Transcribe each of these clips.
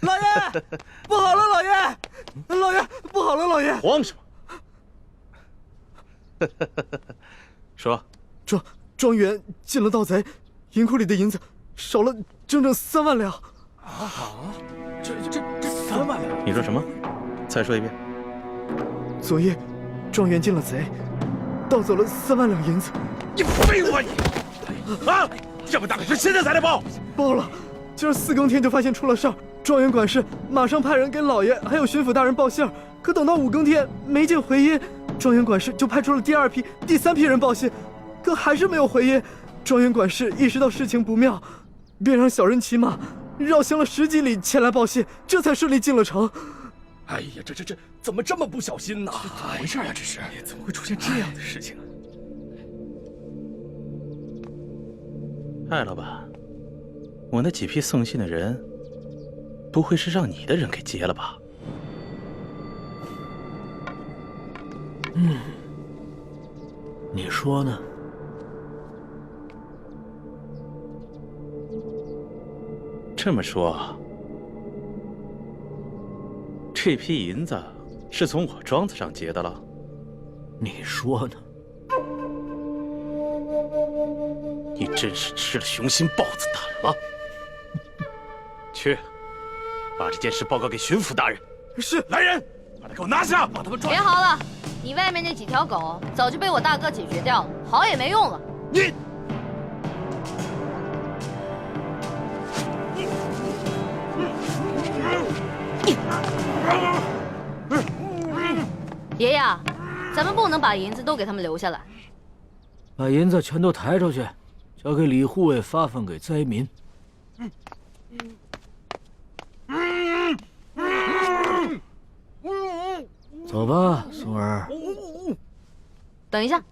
老爷，不好了，老爷，老爷，不好了，老爷！慌什么？说，庄园进了盗贼，银库里的银子少了整整3万两。这3万两！你说什么？再说一遍。昨夜，庄园进了贼，盗走了3万两银子。你废话你！啊，这么大的事现在才来报？报了，今儿4更天就发现出了事儿。庄园管事马上派人给老爷还有巡抚大人报信儿，可等到5更天没见回音，庄园管事就派出了第2批、第3批人报信，可还是没有回音。庄园管事意识到事情不妙，便让小人骑马绕行了10几里前来报信，这才顺利进了城。哎呀，这怎么这么不小心呢？怎么回事啊？这是怎么会出现这样的事情啊？艾老板，我那几批送信的人，不会是让你的人给劫了吧？你说呢？这么说，这批银子是从我庄子上劫的了？你说呢？你真是吃了雄心豹子胆了！去，把这件事报告给巡抚大人。是，来人，把他给我拿下，把他们抓。别嚎了，你外面那几条狗早就被我大哥解决掉了，嚎也没用了。你。爷爷，咱们不能把银子都给他们留下来。把银子全都抬出去，交给李护卫发放给灾民。走吧，松儿。等一下。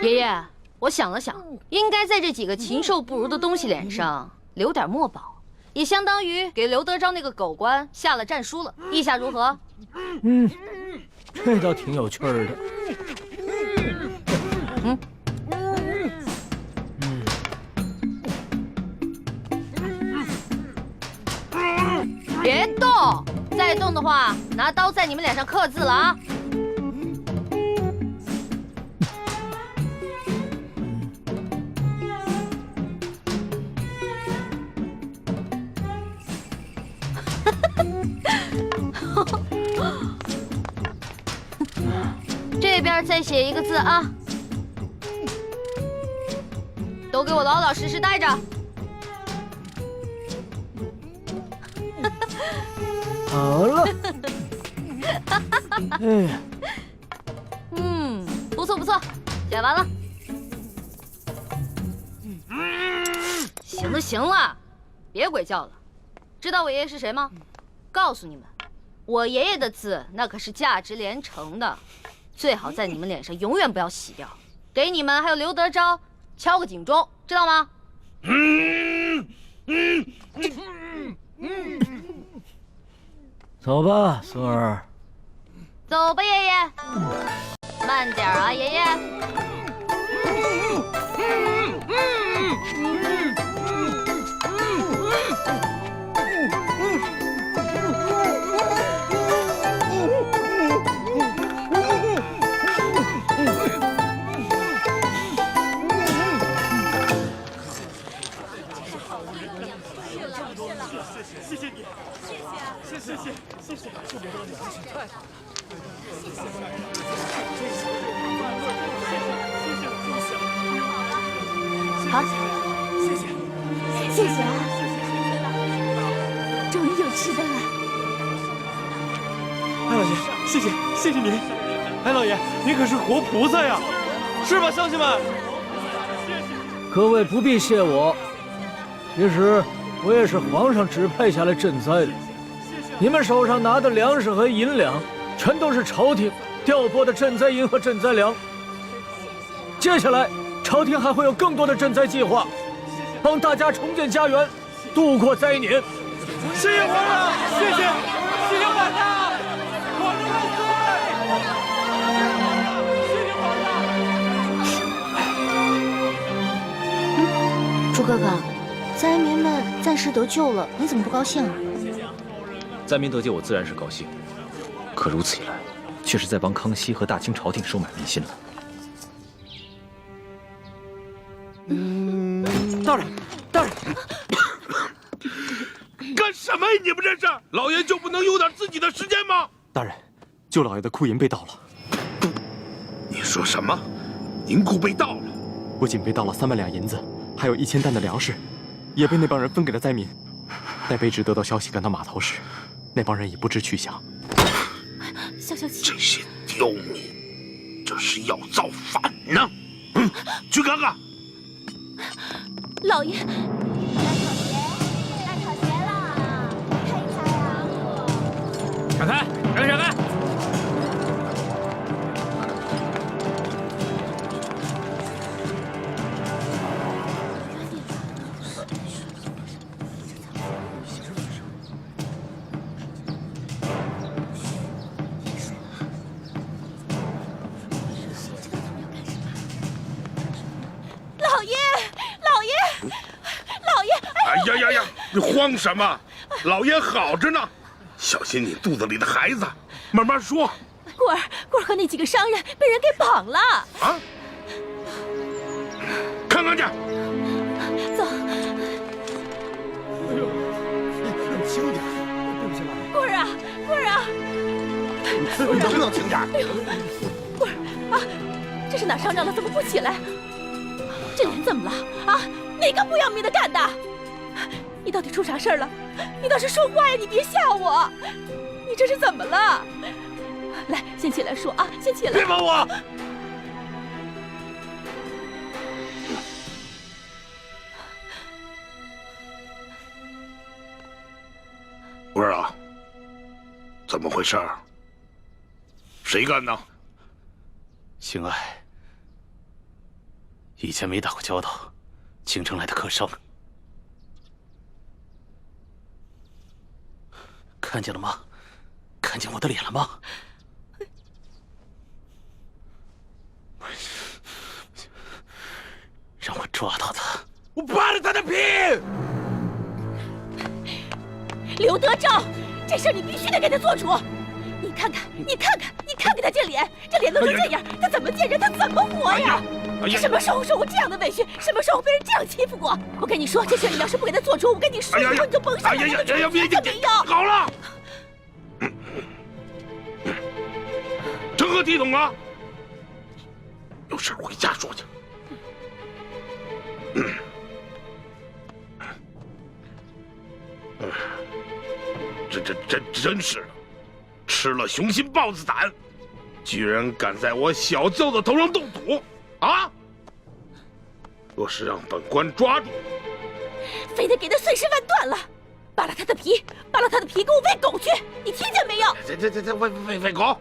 爷爷，我想了想，应该在这几个禽兽不如的东西脸上留点墨宝，也相当于给刘德昭那个狗官下了战书了。意下如何？这倒挺有趣儿的。别动，再动的话，拿刀在你们脸上刻字了啊！这边再写一个字啊！都给我老老实实待着。好了。哎，不错不错，写完了。行了行了，别鬼叫了。知道我爷爷是谁吗？告诉你们，我爷爷的字那可是价值连城的，最好在你们脸上永远不要洗掉。给你们还有刘德昭敲个警钟，知道吗？走吧，松儿。走吧，爷爷。慢点啊，爷爷。谢谢你，谢谢，谢谢，好，谢谢啊，终于有吃的了。艾老爷，谢谢您，艾老爷，您可是活菩萨呀，是吧，乡亲们？各位不必谢我，其实我也是皇上指派下来赈灾的。你们手上拿的粮食和银两，全都是朝廷调拨的赈灾银和赈灾粮。接下来，朝廷还会有更多的赈灾计划，帮大家重建家园，度过灾年。谢谢皇上，谢谢皇上，皇上万岁！谢谢皇上。朱哥哥，灾民们暂时得救了，你怎么不高兴啊？灾民得救，我自然是高兴。可如此一来，却是在帮康熙和大清朝廷收买民心了。大人，干什么呀？你们这是？老爷就不能有点自己的时间吗？大人，舅老爷的库银被盗了。你说什么？银库被盗了？不仅被盗了3万两银子，还有1000担的粮食，也被那帮人分给了灾民。待卑职得到消息赶到码头时，那帮人已不知去向。消消气。这些刁民，这是要造反呢！去看看。老爷，大草鞋了，看一看呀！闪开，闪开！哎呀！你慌什么？老爷好着呢，小心你肚子里的孩子。慢慢说。棍儿和那几个商人被人给绑了。啊？看看去。走。哎呦，你轻点，对不起，老爷。棍儿啊！你能不能轻点？哎呦，棍儿啊，这是哪伤着了？怎么不起来？这人怎么了？啊，哪个不要命的干的？你到底出啥事儿了？你倒是说话呀！你别吓我！你这是怎么了？来，先起来说啊！先起来！别碰我！文儿啊，怎么回事？谁干的？兴爱，以前没打过交道，京城来的客商。看见了吗？看见我的脸了吗？让我抓到他！我扒了他的皮！刘德昭，这事儿你必须得给他做主。你看看他这脸弄成这样，他怎么见人？他怎么活呀？他什么时候受过这样的委屈？什么时候被人这样欺负过？我跟你说，这事你要是不给他做主，我跟你说，以后你就甭想有这个主意都没有。好了，成何体统啊！有事回家说去。这真是的，吃了雄心豹子胆，居然敢在我小舅子头上动土啊！若是让本官抓住，非得给他碎尸万段了，扒了他的皮，给我喂狗去！你听见没有？这喂狗！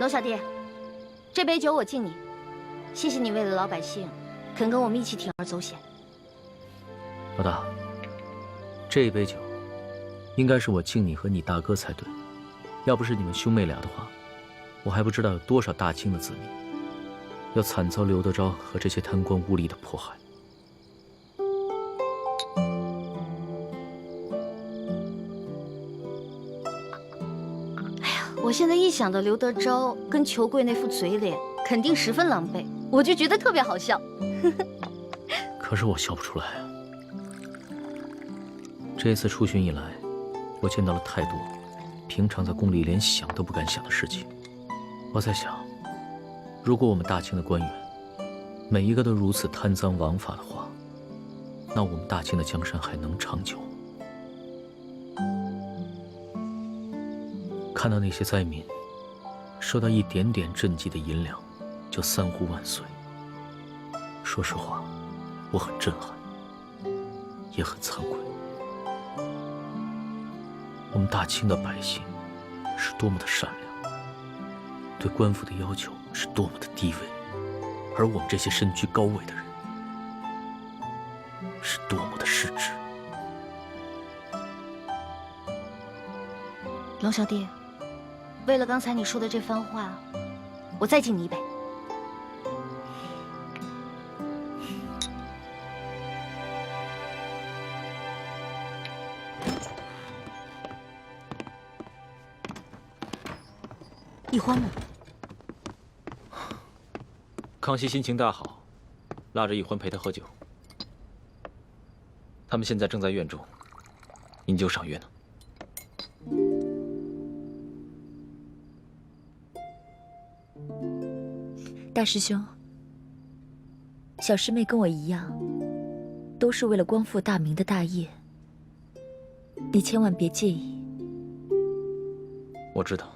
娄小弟，这杯酒我敬你，谢谢你为了老百姓，肯跟我们一起铤而走险。老大，这杯酒应该是我敬你和你大哥才对，要不是你们兄妹俩的话，我还不知道有多少大清的子民要惨遭刘德昭和这些贪官污吏的迫害。我现在一想到刘德昭跟裘贵那副嘴脸，肯定十分狼狈，我就觉得特别好笑。可是我笑不出来啊！这次出巡以来，我见到了太多平常在宫里连想都不敢想的事情。我在想，如果我们大清的官员每一个都如此贪赃枉法的话，那我们大清的江山还能长久吗？看到那些灾民收到一点点赈济的银两就3呼万岁，说实话，我很震撼，也很惭愧。我们大清的百姓是多么的善良，对官府的要求是多么的低微，而我们这些身居高位的人是多么的失职。龙小弟，为了刚才你说的这番话，我再敬你一杯。易欢呢？康熙心情大好，拉着易欢陪他喝酒。他们现在正在院中饮酒赏月呢。大师兄，小师妹跟我一样，都是为了光复大明的大业，你千万别介意。我知道，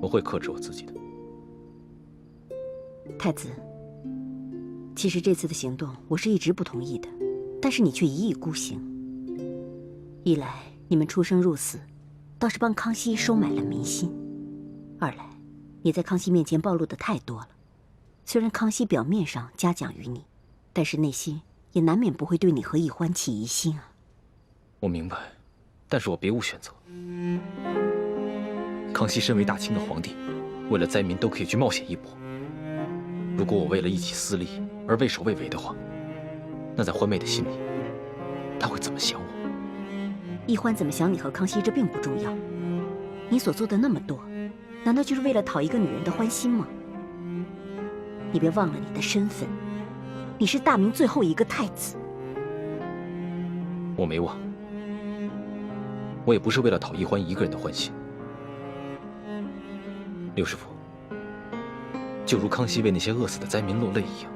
我会克制我自己的。太子，其实这次的行动我是一直不同意的，但是你却一意孤行。一来你们出生入死，倒是帮康熙收买了民心；二来你在康熙面前暴露的太多了。虽然康熙表面上嘉奖于你，但是内心也难免不会对你和易欢起疑心啊。我明白，但是我别无选择。康熙身为大清的皇帝，为了灾民都可以去冒险一搏。如果我为了一己私利而畏首畏尾的话，那在欢妹的心里，她会怎么想我？易欢怎么想你和康熙，这并不重要。你所做的那么多，难道就是为了讨一个女人的欢心吗？你别忘了你的身份，你是大明最后一个太子。我没忘，我也不是为了讨易欢一个人的欢心。六师傅，就如康熙为那些饿死的灾民落泪一样，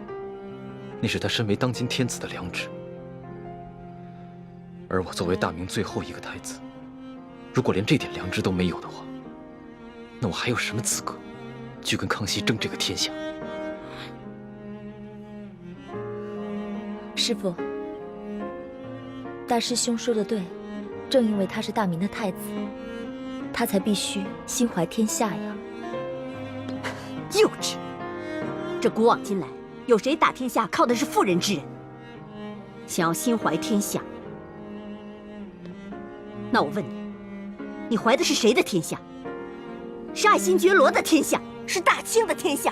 那是他身为当今天子的良知。而我作为大明最后一个太子，如果连这点良知都没有的话，那我还有什么资格去跟康熙争这个天下？师父，大师兄说的对，正因为他是大明的太子，他才必须心怀天下呀。幼稚！这古往今来，有谁打天下靠的是妇人之仁？想要心怀天下，那我问你，你怀的是谁的天下？是爱新觉罗的天下，是大清的天下。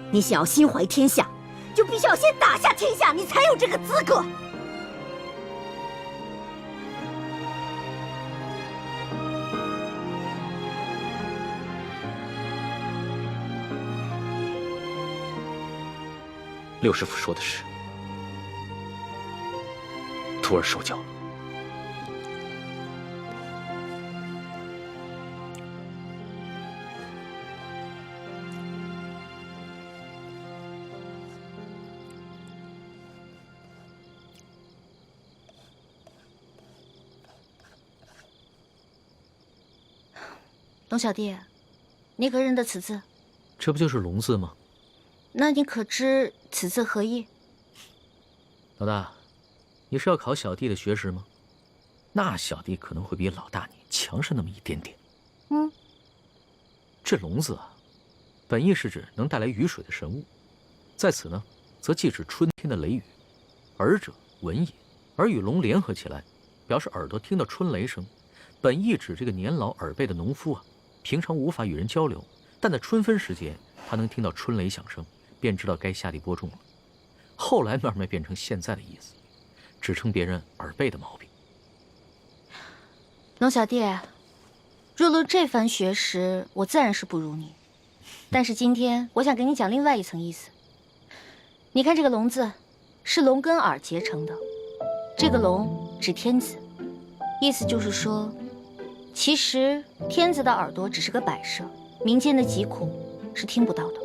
你想要心怀天下，就必须要先打下天下，你才有这个资格。六师傅说的是，徒儿受教了。龙小弟，你可认得此字？这不就是龙字吗？那你可知此字何意？老大，你是要考小弟的学识吗？那小弟可能会比老大你强上那么一点点。这龙字啊，本意是指能带来雨水的神物，在此呢，则既指春天的雷雨。耳者闻也，而与龙联合起来，表示耳朵听到春雷声。本意指这个年老耳背的农夫啊，平常无法与人交流，但在春分时节，他能听到春雷响声，便知道该下地播种了。后来慢慢变成现在的意思，指称别人耳背的毛病。龙小弟，若论这番学识，我自然是不如你。但是今天我想给你讲另外一层意思。你看这个龙字，是龙跟耳结成的，这个龙指天子，意思就是说，其实天子的耳朵只是个摆设，民间的疾苦是听不到的。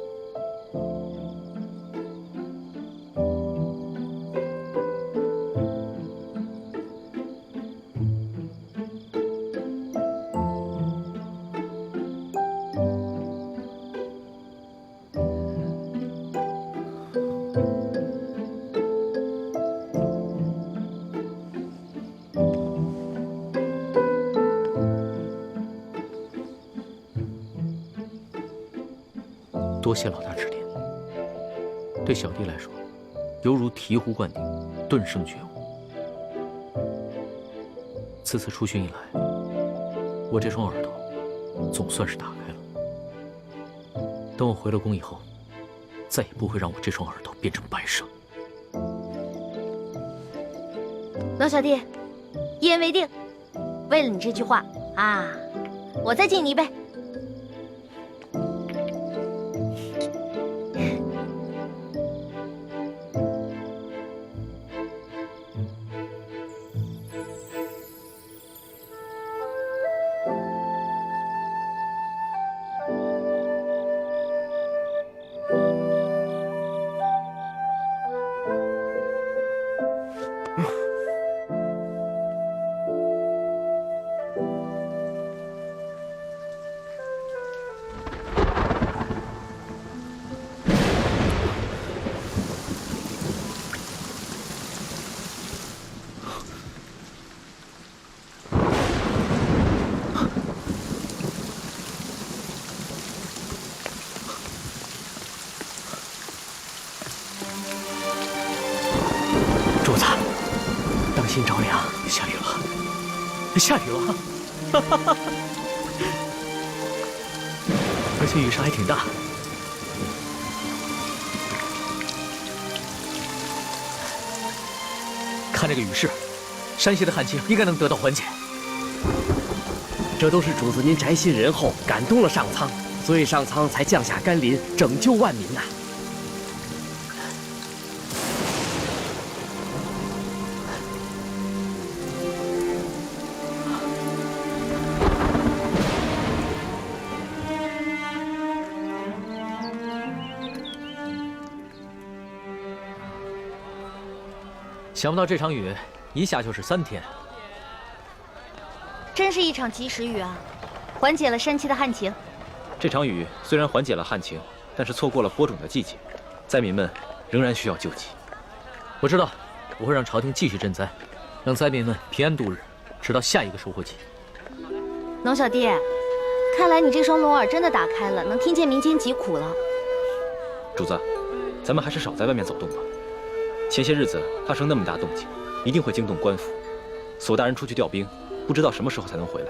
多谢老大指点。对小弟来说，犹如醍醐灌顶，顿生觉悟。此次出巡以来，我这双耳朵总算是打开了。等我回了宫以后，再也不会让我这双耳朵变成白蛇。龙小弟，一言为定。为了你这句话啊，我再敬你一杯。主子，当心着凉，下雨了，下雨了，而且雨势还挺大。看这个雨势，山西的旱情应该能得到缓解。这都是主子您宅心仁厚，感动了上苍，所以上苍才降下甘霖，拯救万民呐。想不到这场雨一下就是3天，真是一场及时雨啊，缓解了山区的旱情。这场雨虽然缓解了旱情，但是错过了播种的季节，灾民们仍然需要救济。我知道，我会让朝廷继续赈灾，让灾民们平安度日，直到下一个收获季。龙小弟，看来你这双龙耳真的打开了，能听见民间疾苦了。主子，咱们还是少在外面走动吧。前些日子发生那么大动静，一定会惊动官府。索大人出去调兵，不知道什么时候才能回来。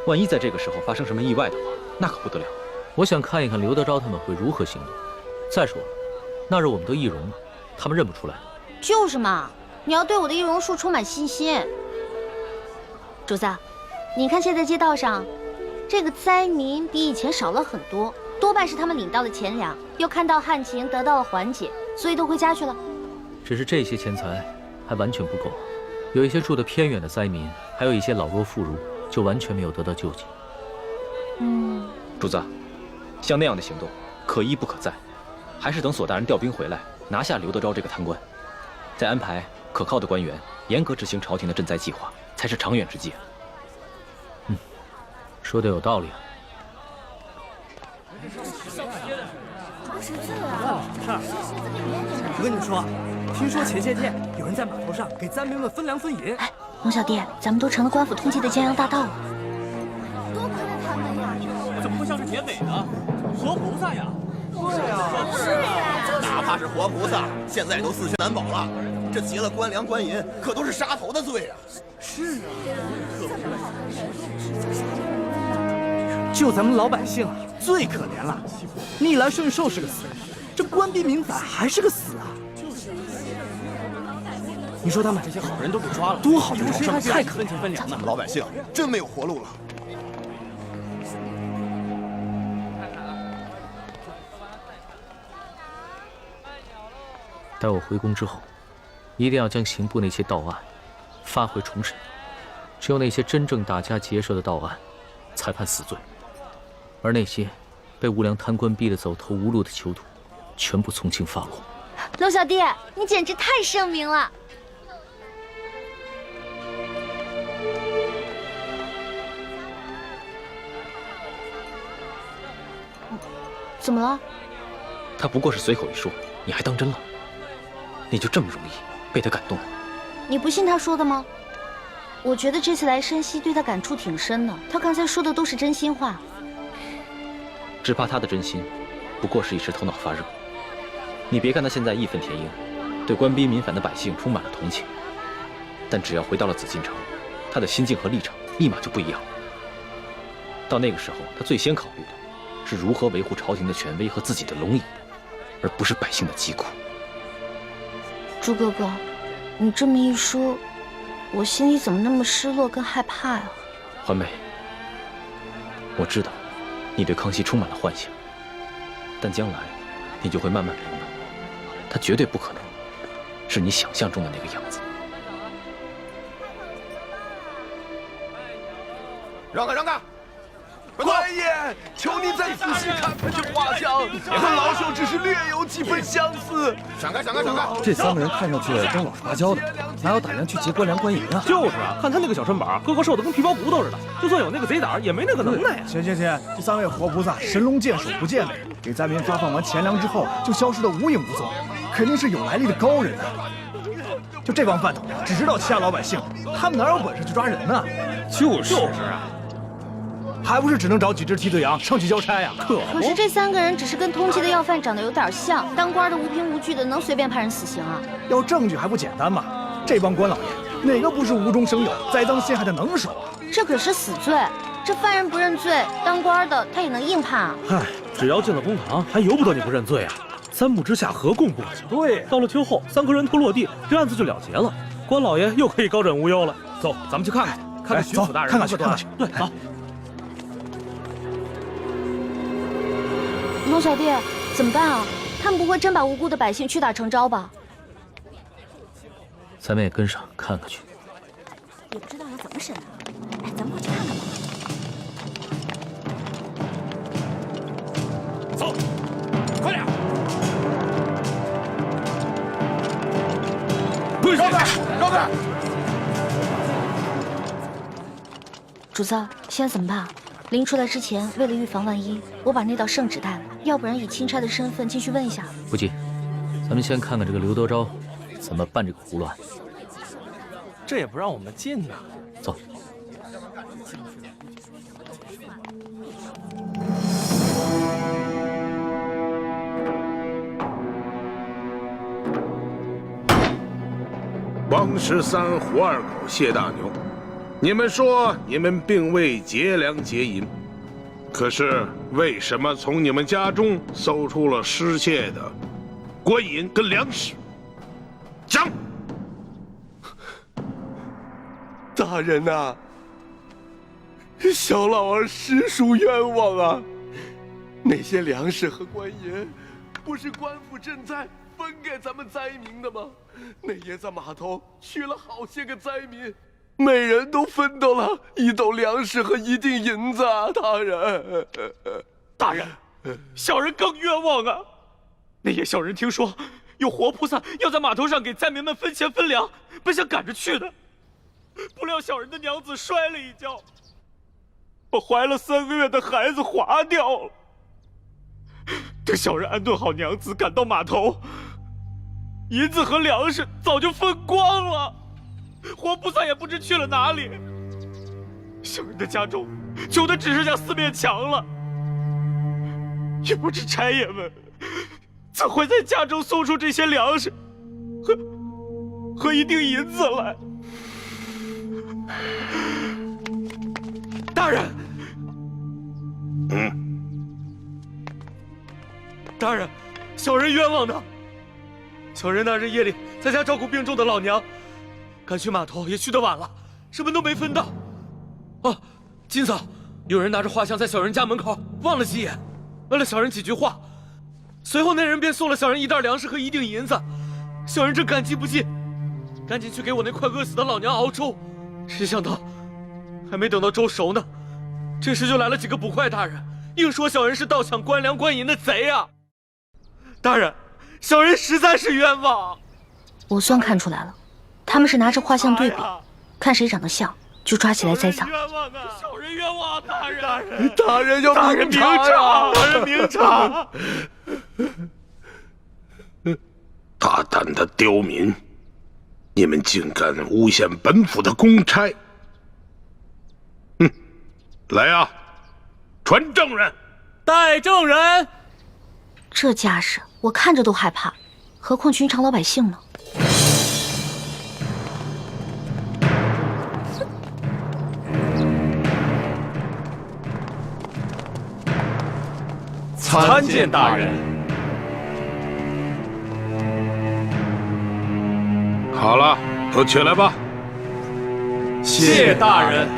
万一在这个时候发生什么意外的话，那可不得了。我想看一看刘德昭他们会如何行动。再说了，那日我们都易容了，他们认不出来。就是嘛，你要对我的易容术充满信心。主子，你看现在街道上，这个灾民比以前少了很多，多半是他们领到了钱粮，又看到旱情得到了缓解，所以都回家去了。只是这些钱财还完全不够，有一些住得偏远的灾民，还有一些老弱妇孺，就完全没有得到救济。主子，像那样的行动可一不可再，还是等索大人调兵回来，拿下刘德昭这个贪官，再安排可靠的官员，严格执行朝廷的赈灾计划，才是长远之计。说的有道理啊。我跟你们说，听说前些天有人在码头上给灾民们分粮分银。哎，龙小弟，咱们都成了官府通缉的江洋大盗了。多亏了他们呀！怎么会像是田伟呢？活菩萨呀！对呀，是呀，哪怕是活菩萨，现在都四缺难保了。这劫了官粮官银，可都是杀头的罪啊！是啊，就咱们老百姓啊，最可怜了。逆来顺受是个死，这官逼民反还是个死啊！你说他们这些好人都给抓了，多好的朝上太可怜分粮了。咱们老百姓真没有活路了。待我回宫之后，一定要将刑部那些盗案发回重审，只有那些真正打家劫舍的盗案，才判死罪，而那些被无良贪官逼得走投无路的囚徒，全部从轻发落。龙小弟，你简直太圣明了！怎么了？他不过是随口一说，你还当真了？你就这么容易被他感动了？你不信他说的吗？我觉得这次来山西对他感触挺深的，他刚才说的都是真心话。只怕他的真心不过是一时头脑发热。你别看他现在义愤填膺，对官逼民反的百姓充满了同情，但只要回到了紫禁城，他的心境和立场立马就不一样了。到那个时候，他最先考虑的是如何维护朝廷的权威和自己的龙椅，而不是百姓的疾苦。朱哥哥，你这么一说，我心里怎么那么失落跟害怕呀？环梅，我知道你对康熙充满了幻想，但将来你就会慢慢明白，他绝对不可能是你想象中的那个样子。让开，让开！官爷，求您再仔细看看这画像，和老朽只是略有几分相似。闪开！这3个人看上去跟老实巴交的，哪有胆量去劫官粮官银啊？就是啊，看他那个小身板，个个瘦的跟皮包骨头似的，就算有那个贼胆，也没那个能耐呀。行，这3位活菩萨神龙见首不见尾，给灾民发放完钱粮之后就消失得无影无踪，肯定是有来历的高人啊！就这帮饭桶，只知道欺压老百姓，他们哪有本事去抓人呢？就是啊。还不是只能找几只替罪羊上去交差呀？可是这3个人只是跟通缉的要犯长得有点像，当官的无凭无据的，能随便判人死刑啊？要证据还不简单吗？这帮官老爷哪个不是无中生有、栽赃陷害的能手啊？这可是死罪，这犯人不认罪，当官的他也能硬判啊。嗨，只要进了公堂，还由不得你不认罪啊！3步之下，何共不可？对，到了秋后，3颗人头落地，这案子就了结了，官老爷又可以高枕无忧了。走，咱们去看看，看看巡抚大人看看去。对，走。龙小弟，怎么办啊？他们不会真把无辜的百姓屈打成招吧？咱们也跟上看看去。也不知道要怎么审啊！哎，咱们过去看看吧。走，快点！让开！主子，现在怎么办？临出来之前，为了预防万一，我把那道圣旨带来，要不然以钦差的身份进去问一下。不急，咱们先看看这个刘德昭怎么办这个胡乱。这也不让我们进呐！走。王13、胡二狗、谢大牛，你们说你们并未劫粮劫银，可是为什么从你们家中搜出了失窃的官银跟粮食？讲！大人呐，小老儿实属冤枉啊！那些粮食和官银，不是官府赈灾分给咱们灾民的吗？那爷在码头娶了好些个灾民，每人都分到了1斗粮食和1锭银子啊！大人，小人更冤枉啊！那夜小人听说有活菩萨要在码头上给灾民们分钱分粮，本想赶着去的，不料小人的娘子摔了一跤，把怀了3个月的孩子划掉了。等小人安顿好娘子，赶到码头，银子和粮食早就分光了，活菩萨也不知去了哪里。小人的家中穷的只剩下4面墙了，也不知差爷们怎会在家中搜出这些粮食和1锭银子来。大人，大人，小人冤枉的。小人那日夜里在家照顾病重的老娘，赶去码头也去得晚了，什么都没分到。哦，金嫂，有人拿着画像在小人家门口望了几眼，问了小人几句话，随后那人便送了小人1袋粮食和1锭银子。小人正感激不尽，赶紧去给我那快饿死的老娘熬粥，谁想到还没等到粥熟呢，这时就来了几个捕快大人，硬说小人是盗抢官粮官银的贼啊！大人，小人实在是冤枉。我算看出来了，他们是拿着画像对比，看谁长得像就抓起来栽赃。冤枉啊！小人冤枉啊！大人，大人要明察呀！大人明察！大胆的刁民，你们竟敢诬陷本府的公差！来啊，传证人！带证人。这架势我看着都害怕，何况寻常老百姓呢？参见大人。好了，都起来吧。谢大人。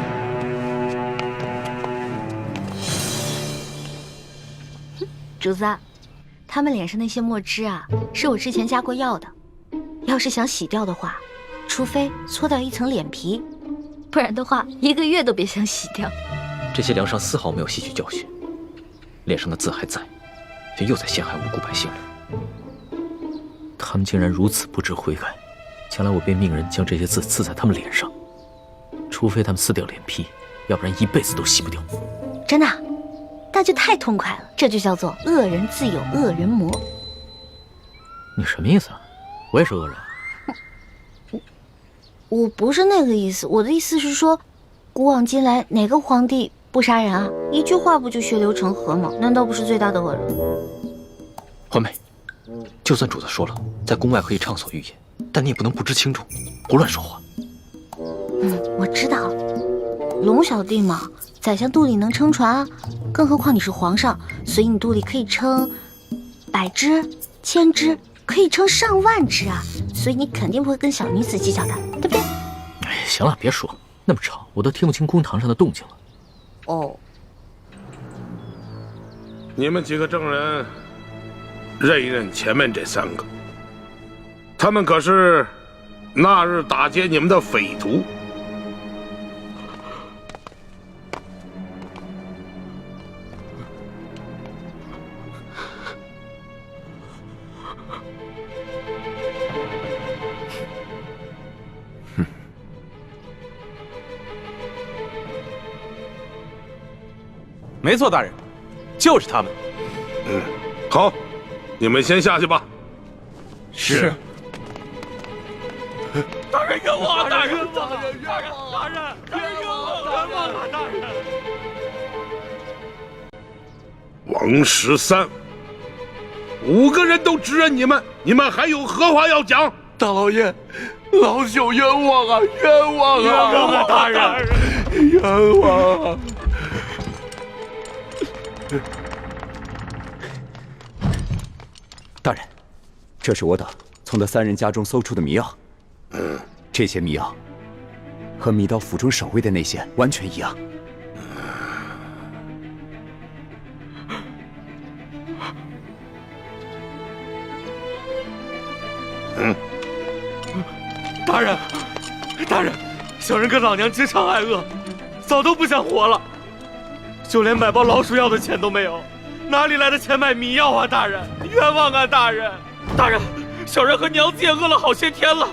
竹子，他们脸上那些墨汁啊，是我之前加过药的。要是想洗掉的话，除非搓掉一层脸皮，不然的话1个月都别想洗掉。这些梁上丝毫没有吸取教训，脸上的字还在，却又在陷害无辜百姓了。他们竟然如此不知悔改，将来我便命人将这些字刺在他们脸上，除非他们撕掉脸皮，要不然一辈子都洗不掉。真的？那就太痛快了，这就叫做恶人自有恶人磨。你什么意思啊？我也是恶人。我不是那个意思，我的意思是说，古往今来哪个皇帝不杀人啊？一句话不就血流成河吗？难道不是最大的恶人？环美，就算主子说了，在宫外可以畅所欲言，但你也不能不知轻重，胡乱说话。我知道，龙小弟嘛，宰相肚里能撑船啊，更何况你是皇上，所以你肚里可以撑100只、1000只，可以撑上万只啊，所以你肯定不会跟小女子计较的，对不对？哎，行了，别说那么吵，我都听不清公堂上的动静了。哦，你们几个证人，认一认前面这3个，他们可是那日打劫你们的匪徒。没错，大人，就是他们。好，你们先下去吧。是。大人冤枉！大人冤枉！大人冤枉！大人冤枉！大人！王13，5个人都指认你们，你们还有何话要讲？大老爷，老朽冤枉啊！冤枉啊！冤枉啊！大人，冤枉啊！大人，这是我等从那3人家中搜出的迷药。这些迷药和弥刀府中守卫的那些完全一样。大人，大人，小人跟老娘经常挨饿，早都不想活了，就连买包老鼠药的钱都没有，哪里来的钱买迷药啊？大人，冤枉啊！大人，大人，小人和娘子也饿了好些天了，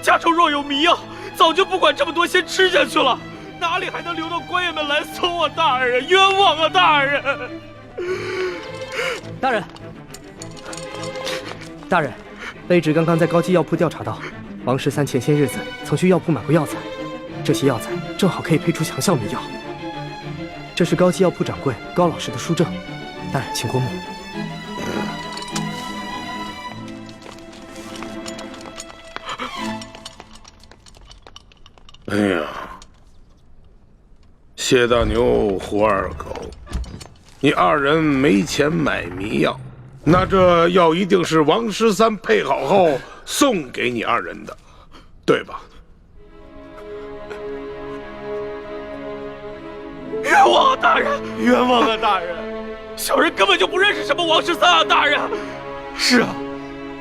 家中若有迷药，早就不管这么多，先吃下去了，哪里还能留到官员们来搜啊？大人，冤枉啊！大人，大人，大人，卑职刚刚在高级药铺调查到，王13前些日子曾去药铺买过药材，这些药材正好可以配出强效迷药。这是高级药铺掌柜高老师的书证，大人请过目。哎呀，谢大牛、胡二狗，你2人没钱买迷药，那这药一定是王13配好后送给你2人的，对吧？冤枉啊！大人，冤枉啊！大人，小人根本就不认识什么王13啊！大人，是啊，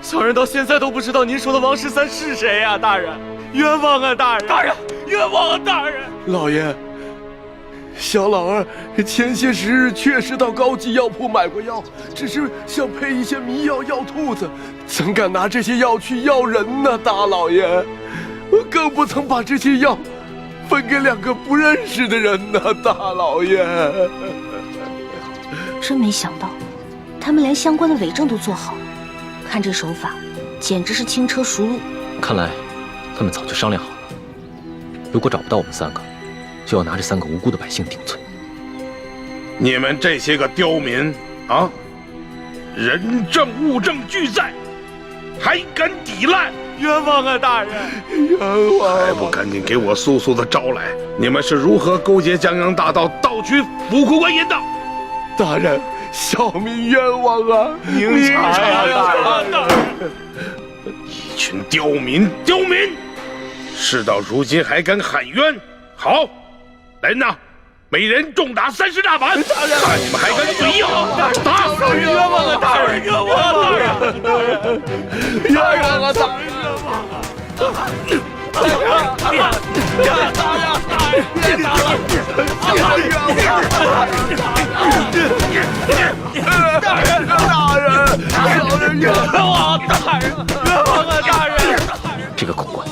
小人到现在都不知道您说的王13是谁啊！大人，冤枉啊！大人，大人，冤枉啊！大人，老爷，小老儿前些时日确实到高级药铺买过药，只是想配一些迷药药兔子，怎敢拿这些药去药人呢？大老爷，我更不曾把这些药分给2个不认识的人呢，大老爷。真没想到，他们连相关的伪证都做好了，看这手法，简直是轻车熟路。看来他们早就商量好了，如果找不到我们3个，就要拿这3个无辜的百姓顶罪。你们这些个刁民啊，人证物证俱在，还敢抵赖？冤枉啊，大人！冤枉！还不赶紧给我速速的招来！你们是如何勾结江洋大盗，盗取府库官银的？大人，小民冤枉啊！明察呀，大人！一群刁民，刁民！事到如今还敢喊冤？好，来人呐！每人重打30大板！看你们还敢嘴硬！打！冤枉啊，大人！冤枉啊，大人！冤枉啊，大人！这个孔官，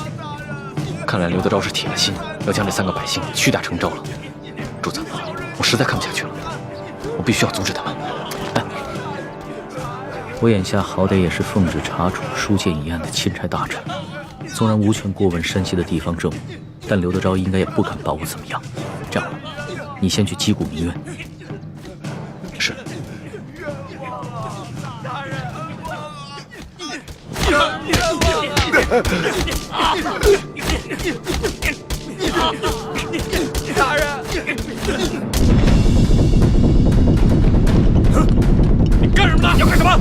看来刘德昭是铁了心要将这3个百姓屈打成招了。主子，我实在看不下去了，我必须要阻止他们。我眼下好歹也是奉旨查处书剑一案的钦差大臣，纵然无权过问山西的地方政务，但刘德昭应该也不敢把我怎么样。这样吧，你先去击鼓鸣冤。是。大人，你干什么呢？要干什么？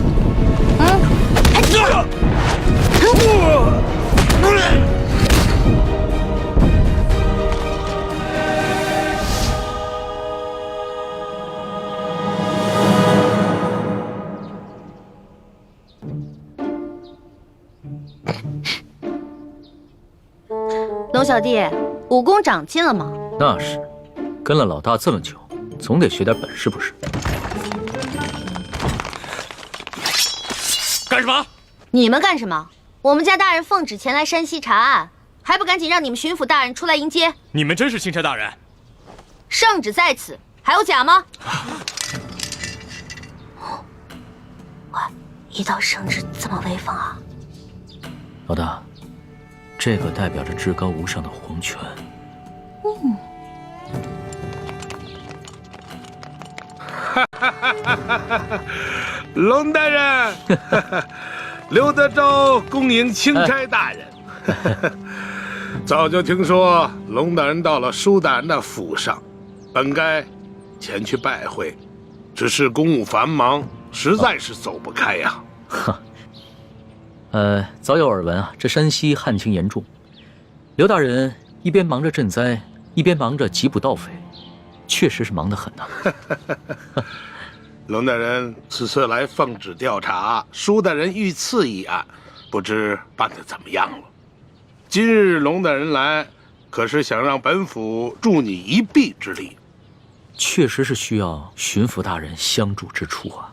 龙小弟，武功长进了吗？那是，跟了老大这么久，总得学点本事不是？干什么？你们干什么？我们家大人奉旨前来山西查案，还不赶紧让你们巡抚大人出来迎接？你们真是钦差大人？圣旨在此，还有假吗？喂，一道圣旨这么威风啊！老大，这个代表着至高无上的皇权。龙大人，刘德昭恭迎钦差大人。早就听说龙大人到了舒大人的府上，本该前去拜会，只是公务繁忙，实在是走不开呀。早有耳闻啊，这山西旱情严重，刘大人一边忙着赈灾，一边忙着缉捕盗匪，确实是忙得很呐。龙大人此次来奉旨调查舒大人遇刺一案，不知办得怎么样了？今日龙大人来，可是想让本府助你一臂之力？确实是需要巡抚大人相助之处啊。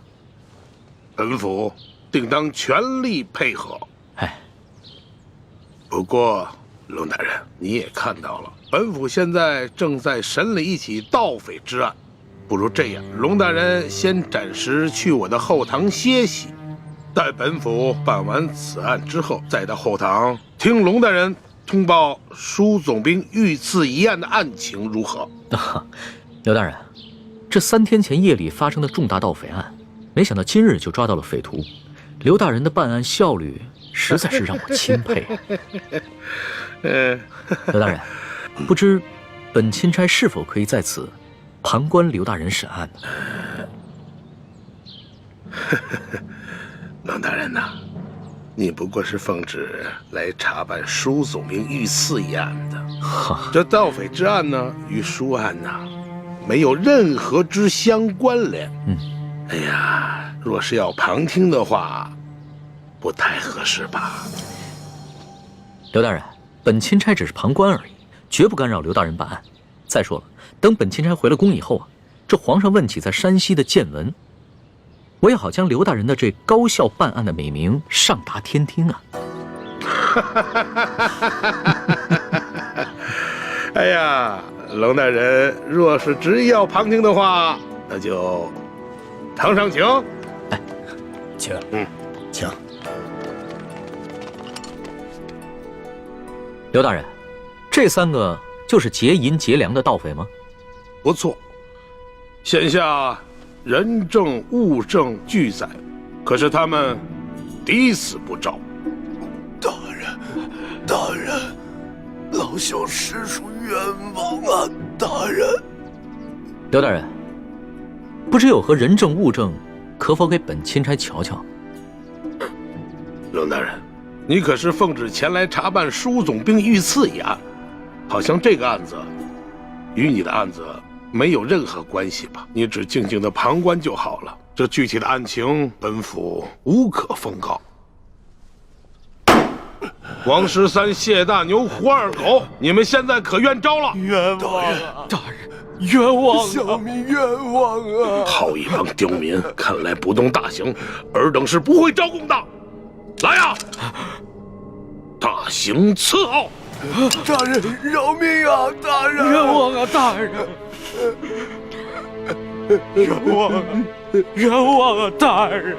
本府定当全力配合。哎，不过龙大人，你也看到了，本府现在正在审理一起盗匪之案。不如这样，龙大人先暂时去我的后堂歇息，待本府办完此案之后，再到后堂听龙大人通报舒总兵遇刺一案的案情如何？刘大人，这3天前夜里发生的重大盗匪案，没想到今日就抓到了匪徒，刘大人的办案效率实在是让我钦佩。刘大人，不知本钦差是否可以在此旁观刘大人审案呢？龙大人呐，你不过是奉旨来查办舒总兵遇刺一案的，这盗匪之案呢，与舒案呐，没有任何之相关联。哎呀，若是要旁听的话，不太合适吧？刘大人，本钦差只是旁观而已，绝不干扰刘大人办案。再说了，等本钦差回了宫以后啊，这皇上问起在山西的见闻，我也好将刘大人的这高效办案的美名上达天听啊！哎呀，龙大人若是执意要旁听的话，那就堂上请。哎，请，请。刘大人，这3个就是劫银劫粮的盗匪吗？不错，现下人证物证俱在，可是他们抵死不招。大人，老朽实属冤枉啊！大人，刘大人，不知有何人证物证，可否给本钦差瞧瞧？龙大人，你可是奉旨前来查办舒总兵遇刺一案，好像这个案子与你的案子没有任何关系吧？你只静静的旁观就好了。这具体的案情，本府无可奉告。王十三、谢大牛、胡二狗，你们现在可愿招了？冤枉啊！大人，冤枉啊！小民冤枉啊！好一帮刁民，看来不动大刑，尔等是不会招供的。来呀！大刑伺候！大人饶命啊！大人，冤枉啊！大人，冤枉啊！冤枉啊！大人，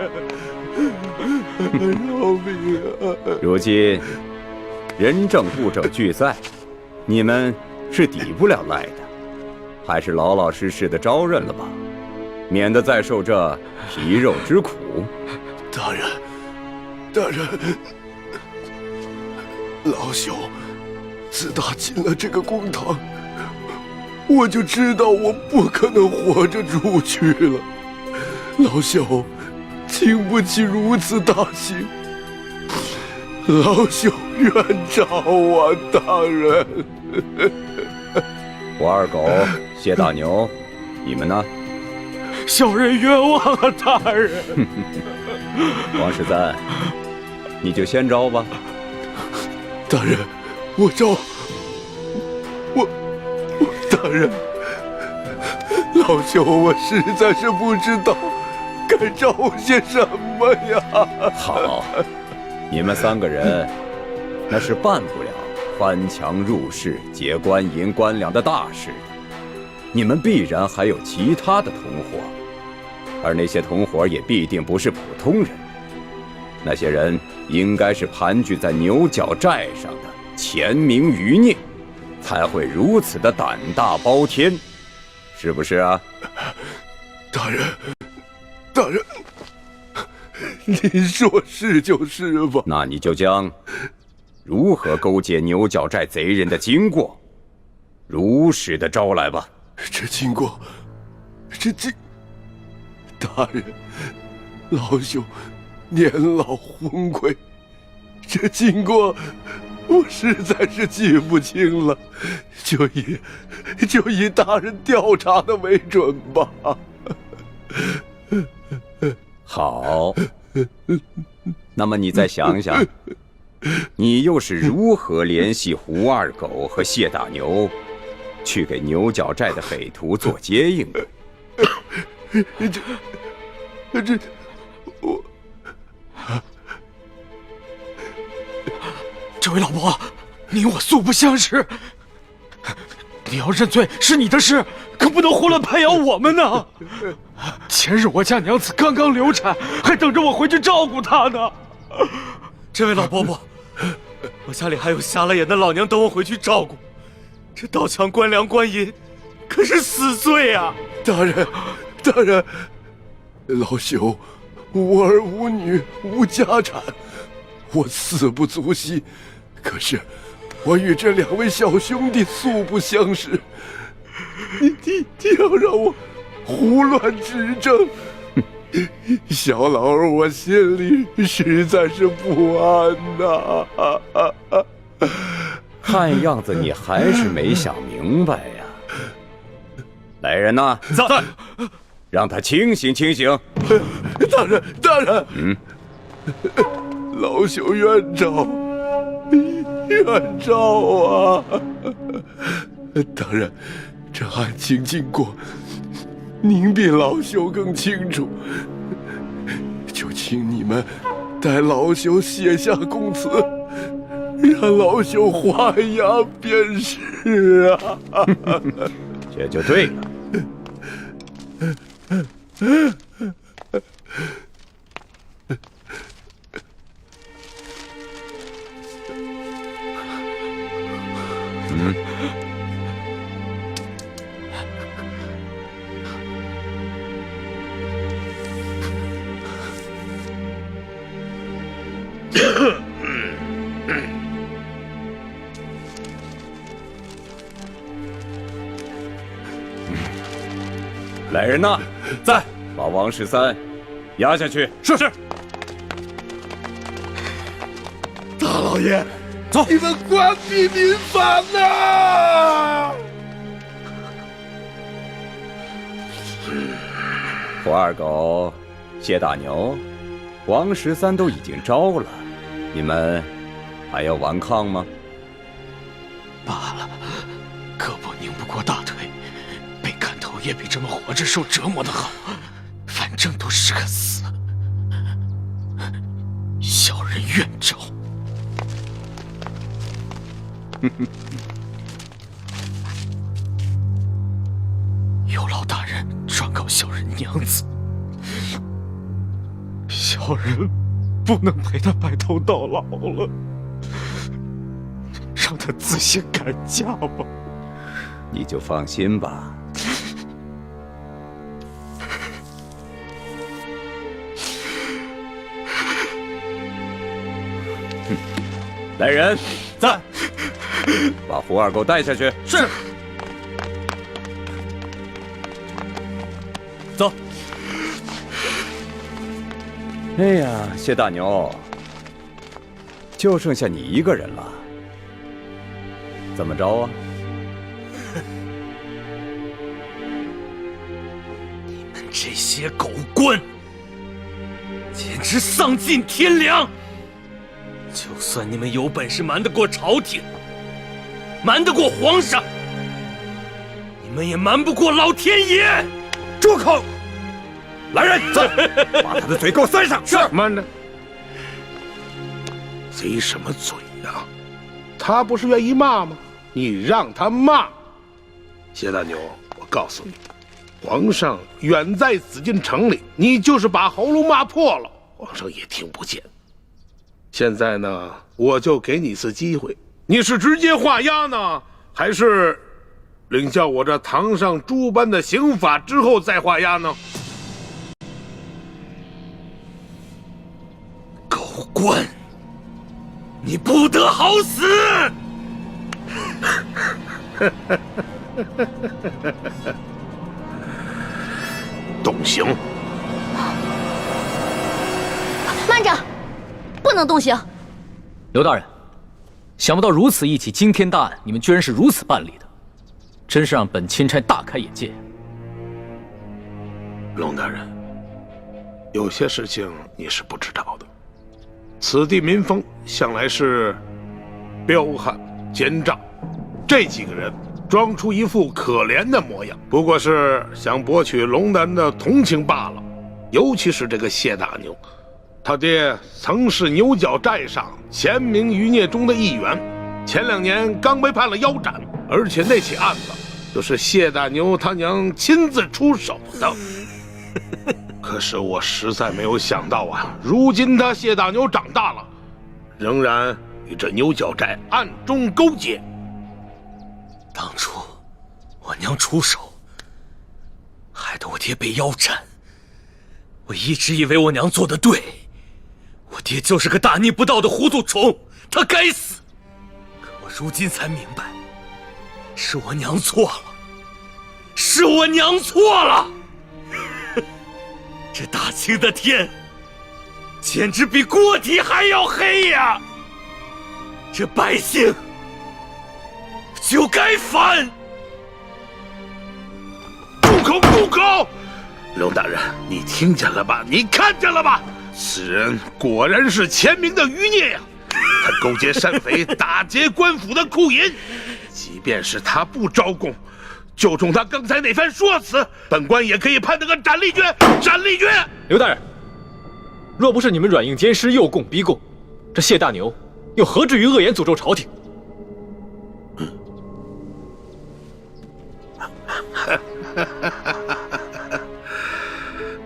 饶命啊！如今人证物证俱在，你们是抵不了赖的，还是老老实实的招认了吧，免得再受这皮肉之苦。大人，老朽自打进了这个公堂，我就知道我不可能活着出去了。老朽经不起如此大刑，老朽冤招啊！大人，胡二狗、谢大牛，你们呢？小人冤枉啊！大人，王十三，你就先招吧。大人，我招。大人，老朽我实在是不知道该招些什么呀。好，你们3个人那是办不了翻墙入室、劫官银官粮的大事的，你们必然还有其他的同伙，而那些同伙也必定不是普通人，那些人应该是盘踞在牛角寨上的潜明余孽，才会如此的胆大包天，是不是啊？大人，您说是就是吧？那你就将如何勾结牛角寨贼人的经过如实的招来吧。这经过，大人，老朽年老昏聩，这经过我实在是记不清了，就以大人调查的为准吧。好，那么你再想想，你又是如何联系胡二狗和谢大牛，去给牛角寨的匪徒做接应的？这位老伯，你我素不相识，你要认罪是你的事，可不能胡乱拍咬我们呢。前日我家娘子刚刚流产，还等着我回去照顾她呢。这位老伯伯，我家里还有瞎了眼的老娘等我回去照顾，这盗抢官粮官银可是死罪啊！大人，老朽无儿无女无家产，我死不足惜。可是我与这2位小兄弟素不相识，你要让我胡乱指证，小老儿我心里实在是不安呐。看样子你还是没想明白呀。来人呐，在，让他清醒清醒。大人，老朽冤招啊！大人，这案情经过，您比老朽更清楚，就请你们代老朽写下供词，让老朽画押便是啊。这就对了。来人呐，在，把王十三押下去。是。大老爷，走，你们官逼民反呐！胡二狗、谢大牛、王十三都已经招了，你们还要顽抗吗？罢了，胳膊拧不过大腿，被砍头也比这么活着受折磨的好，反正都是个死。小人愿招。有劳大人转告小人娘子，小人不能陪他白头到老了，让他自行改嫁吧。你就放心吧。来人，在，把胡二狗带下去。是。走。哎呀，谢大牛，就剩下你一个人了，怎么着啊？你们这些狗官，简直丧尽天良！就算你们有本事瞒得过朝廷，瞒得过皇上，你们也瞒不过老天爷！住口！来人，走，把他的嘴给我塞上。是。慢着，贼什么嘴呀？他不是愿意骂吗？你让他骂。谢大牛，我告诉你，皇上远在紫禁城里，你就是把喉咙骂破了，皇上也听不见。现在呢，我就给你一次机会，你是直接画押呢，还是领教我这堂上诸般的刑法之后再画押呢？狗官，你不得好死！动刑！慢着，不能动刑。刘大人，想不到如此一起惊天大案，你们居然是如此办理的，真是让本钦差大开眼界。龙大人，有些事情你是不知道的。此地民风向来是彪悍奸诈，这几个人装出一副可怜的模样，不过是想博取龙南的同情罢了。尤其是这个谢大牛，他爹曾是牛角寨上前明余孽中的一员，前2年刚被判了腰斩，而且那起案子就是谢大牛他娘亲自出手的。可是我实在没有想到啊，如今他谢大牛长大了，仍然与这牛角寨暗中勾结。当初我娘出手，害得我爹被腰斩。我一直以为我娘做得对，我爹就是个大逆不道的糊涂虫，他该死。可我如今才明白，是我娘错了，是我娘错了。这大清的天，简直比锅底还要黑呀！这百姓就该反！住口！住口！龙大人，你听见了吧？你看见了吧？此人果然是前明的余孽呀！他勾结山匪，打劫官府的库银。即便是他不招供，就冲他刚才那番说辞，本官也可以判他个斩立决！斩立决！刘大人，若不是你们软硬兼施、诱供逼供，这谢大牛又何至于恶言诅咒朝廷？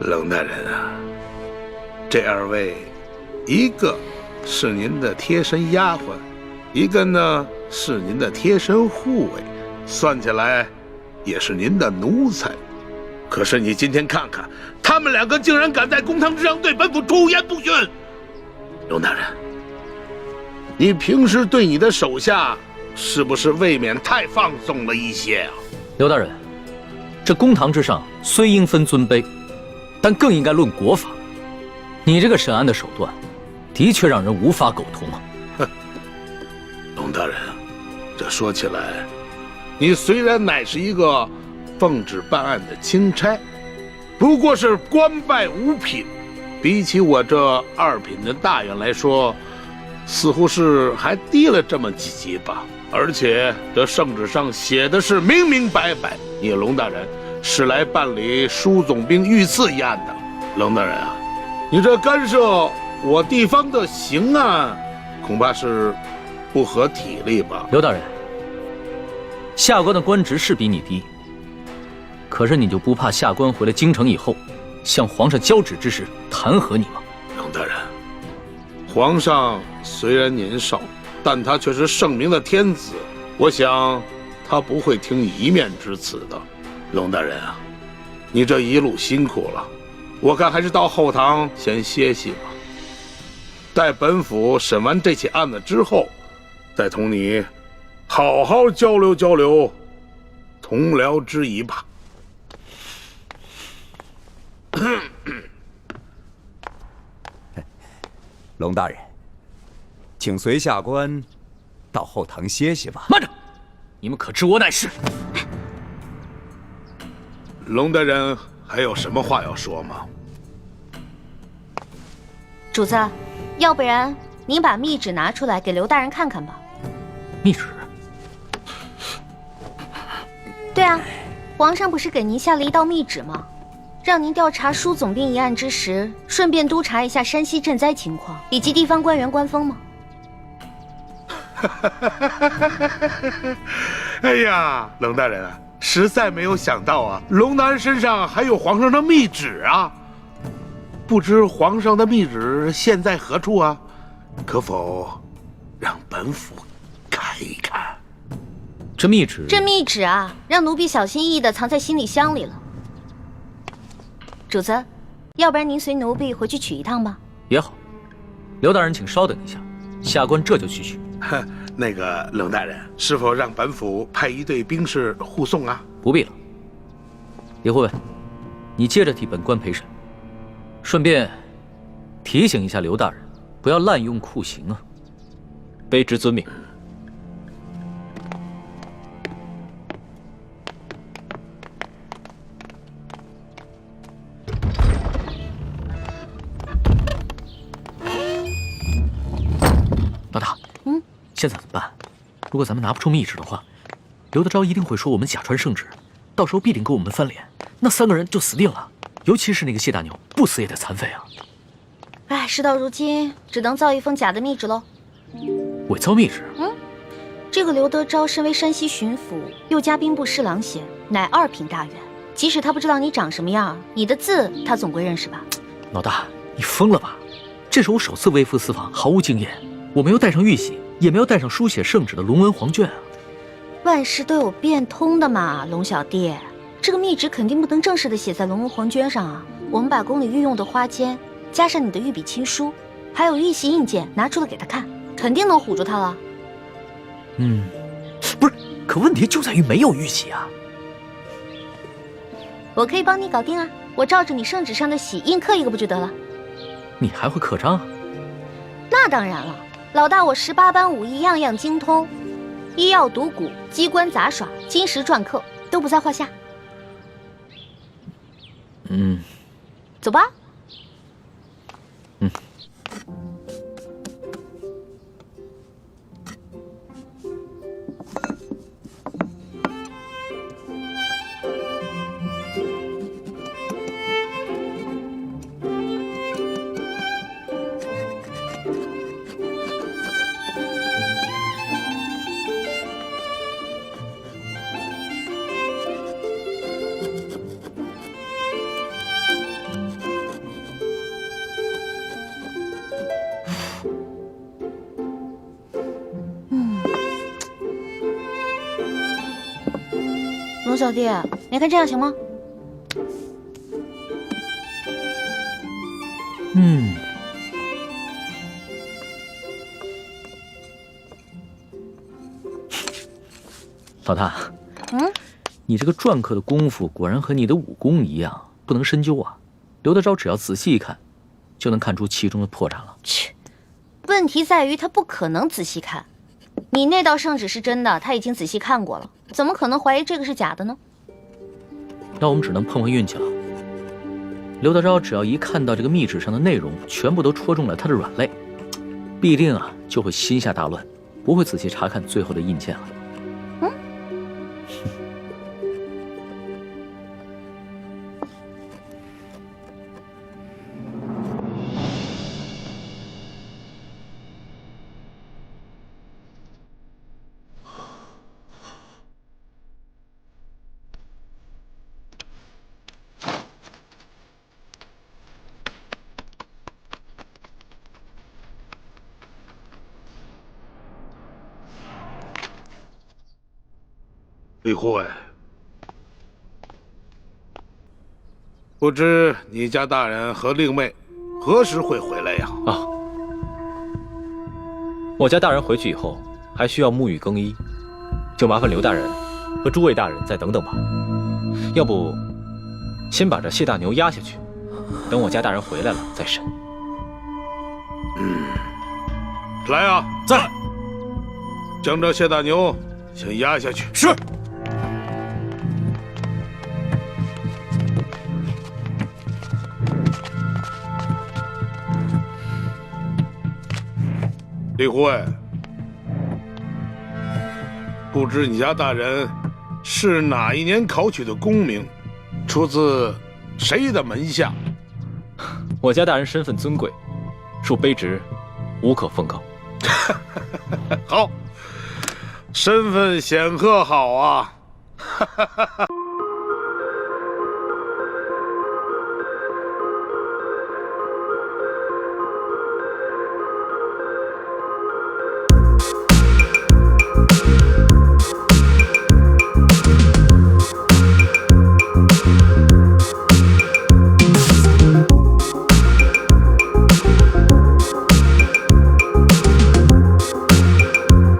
龙大人啊，这2位，一个是您的贴身丫鬟，一个呢是您的贴身护卫，算起来也是您的奴才。可是你今天看看，他们2个竟然敢在公堂之上对本府出言不逊。龙大人，你平时对你的手下是不是未免太放纵了一些啊？刘大人，这公堂之上虽应分尊卑，但更应该论国法。你这个审案的手段，的确让人无法苟同啊！龙大人，这说起来，你虽然乃是一个奉旨办案的钦差，不过是官拜五品，比起我这2品的大员来说，似乎是还低了这么几级吧。而且这圣旨上写的是明明白白，你龙大人是来办理舒总兵遇刺一案的。龙大人啊，你这干涉我地方的刑案，恐怕是不合体力吧？刘大人，下官的官职是比你低，可是你就不怕下官回了京城以后，向皇上交旨之时弹劾你吗？龙大人，皇上虽然年少，但他却是圣明的天子，我想他不会听一面之词的。龙大人啊，你这一路辛苦了，我看还是到后堂先歇息吧。待本府审完这起案子之后，再同你好好交流交流同僚之谊吧。龙大人，请随下官到后堂歇息吧。慢着，你们可知我乃是？龙大人还有什么话要说吗？主子，要不然您把密旨拿出来给刘大人看看吧。密旨？对啊，皇上不是给您下了一道密旨吗？让您调查舒总兵一案之时，顺便督查一下山西赈灾情况以及地方官员官风吗？哎呀，龙大人啊，实在没有想到啊，龙大人身上还有皇上的密旨啊！不知皇上的密旨现在何处啊？可否让本府看一看？这密旨？这密旨啊，让奴婢小心翼翼地藏在行李箱里了。主子，要不然您随奴婢回去取一趟吧。也好，刘大人请稍等一下，下官这就去取。那个龙大人，是否让本府派一队兵士护送啊？不必了。李护卫，你接着替本官陪审，顺便提醒一下刘大人，不要滥用酷刑啊。卑职遵命。老大，现在怎么办？如果咱们拿不出密旨的话，刘德昭一定会说我们假传圣旨，到时候必定跟我们翻脸，那3个人就死定了。尤其是那个谢大牛，不死也得残废啊！哎，事到如今，只能造一封假的密旨喽。伪造密旨？这个刘德昭身为山西巡抚，又加兵部侍郎衔，乃2品大员。即使他不知道你长什么样，你的字他总归认识吧？老大，你疯了吧？这是我首次微服私访，毫无经验。我没有带上玉玺，也没有带上书写圣旨的龙文黄卷啊！万事都有变通的嘛，龙小弟，这个密旨肯定不能正式的写在龙文黄卷上啊。我们把宫里御用的花笺，加上你的御笔亲书，还有玉玺印鉴拿出来给他看，肯定能唬住他了。不是，可问题就在于没有玉玺啊。我可以帮你搞定啊，我照着你圣旨上的玺印刻一个不就得了？你还会刻章啊？那当然了。老大，我18般武艺样样精通，医药赌蛊、机关杂耍、金石篆刻都不在话下。走吧。龙小弟，你看这样行吗？老大，你这个篆刻的功夫果然和你的武功一样，不能深究啊。刘德昭只要仔细一看，就能看出其中的破绽了。切，问题在于他不可能仔细看。你那道圣旨是真的，他已经仔细看过了，怎么可能怀疑这个是假的呢？那我们只能碰碰运气了。刘德昭只要一看到这个密旨上的内容全部都戳中了他的软肋，必定啊就会心下大乱，不会仔细查看最后的印件了。李护卫，不知你家大人和令妹何时会回来呀？啊，我家大人回去以后还需要沐浴更衣，就麻烦刘大人和诸位大人再等等吧。要不，先把这谢大牛押下去，等我家大人回来了再审。来啊，在，将这谢大牛先押下去。是。李护卫，不知你家大人是哪一年考取的功名，出自谁的门下？我家大人身份尊贵，属卑职，无可奉告。好，身份显赫，好啊！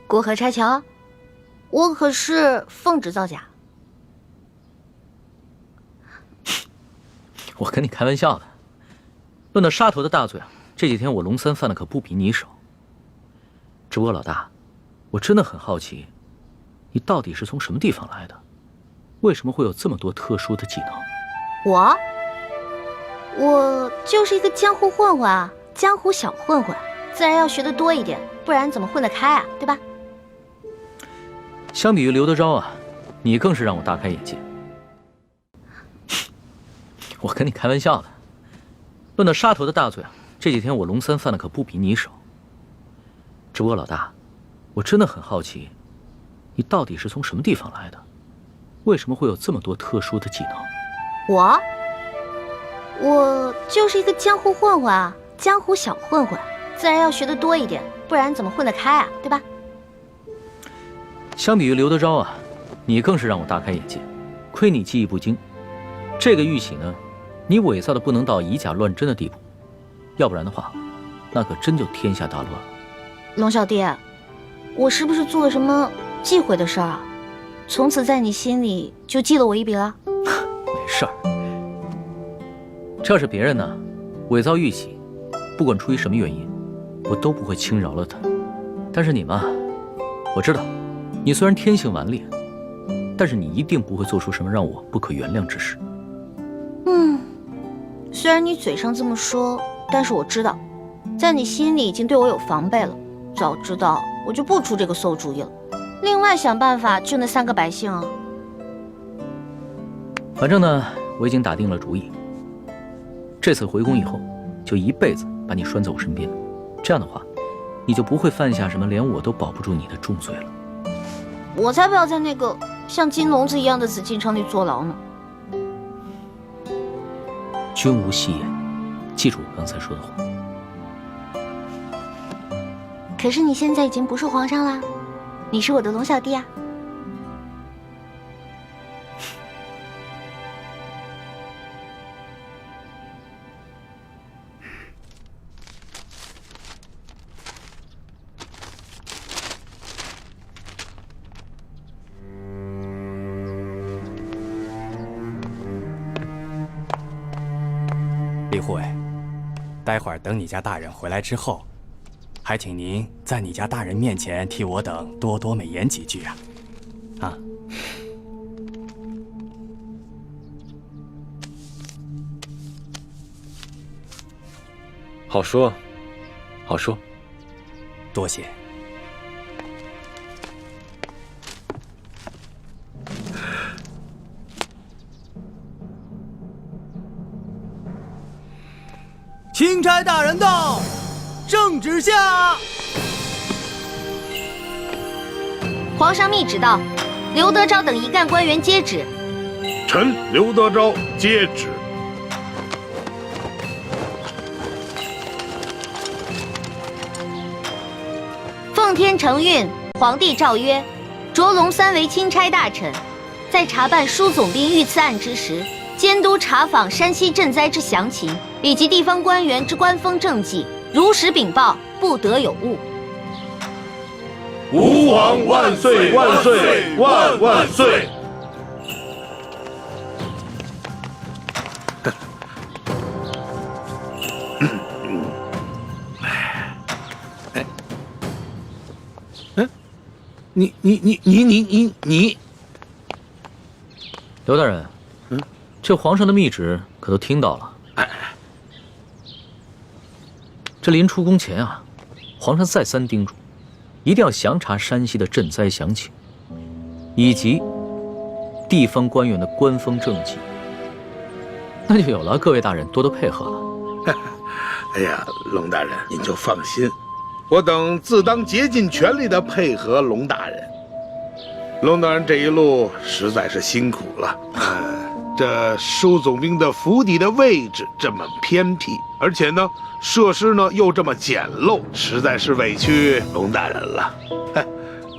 过河拆桥，我可是奉旨造假。我跟你开玩笑的。论到杀头的大罪啊，这几天我龙三犯的可不比你少。只不过老大，我真的很好奇，你到底是从什么地方来的？为什么会有这么多特殊的技能？我就是一个江湖混混啊，江湖小混混，自然要学得多一点，不然怎么混得开啊，对吧？相比于刘德昭啊，你更是让我大开眼界。我跟你开玩笑的。论到杀头的大罪啊，这几天我龙三犯的可不比你少。只不过老大，我真的很好奇，你到底是从什么地方来的？为什么会有这么多特殊的技能？我就是一个江湖混混啊，江湖小混混，自然要学得多一点，不然怎么混得开啊，对吧？相比于刘德昭啊，你更是让我大开眼界。亏你技艺不精，这个玉玺呢，你伪造的不能到以假乱真的地步，要不然的话，那可真就天下大乱了。龙小弟，我是不是做了什么忌讳的事儿啊？从此在你心里就记了我一笔了？没事儿，这要是别人呢，伪造玉玺，不管出于什么原因，我都不会轻饶了他。但是你嘛，我知道。你虽然天性顽劣，但是你一定不会做出什么让我不可原谅之事。虽然你嘴上这么说，但是我知道，在你心里已经对我有防备了。早知道我就不出这个馊主意了，另外想办法救那3个百姓啊。反正呢，我已经打定了主意，这次回宫以后，就一辈子把你拴在我身边。这样的话，你就不会犯下什么连我都保不住你的重罪了。我才不要在那个像金笼子一样的紫禁城里坐牢呢。君无戏言，记住我刚才说的话。可是你现在已经不是皇上啦，你是我的龙小弟啊。李护卫，待会儿等你家大人回来之后，还请您在你家大人面前替我等多多美言几句啊！啊。好说，好说。多谢。钦差大人到，圣旨下。皇上密旨到，刘德昭等一干官员接旨。臣刘德昭接旨。奉天承运，皇帝诏曰：卓龙3为钦差大臣，在查办舒总兵遇刺案之时，监督查访山西赈灾之详情，以及地方官员之官风政绩，如实禀报，不得有误。吾皇万岁万岁万万岁！你，刘大人，这皇上的密旨可都听到了。这临出宫前啊，皇上再三叮嘱，一定要详查山西的赈灾详情，以及地方官员的官风政绩。那就有了各位大人多多配合了。哎呀，龙大人您就放心，我等自当竭尽全力的配合龙大人。龙大人这一路实在是辛苦了。这舒总兵的府邸的位置这么偏僻，而且呢，设施呢又这么简陋，实在是委屈龙大人了。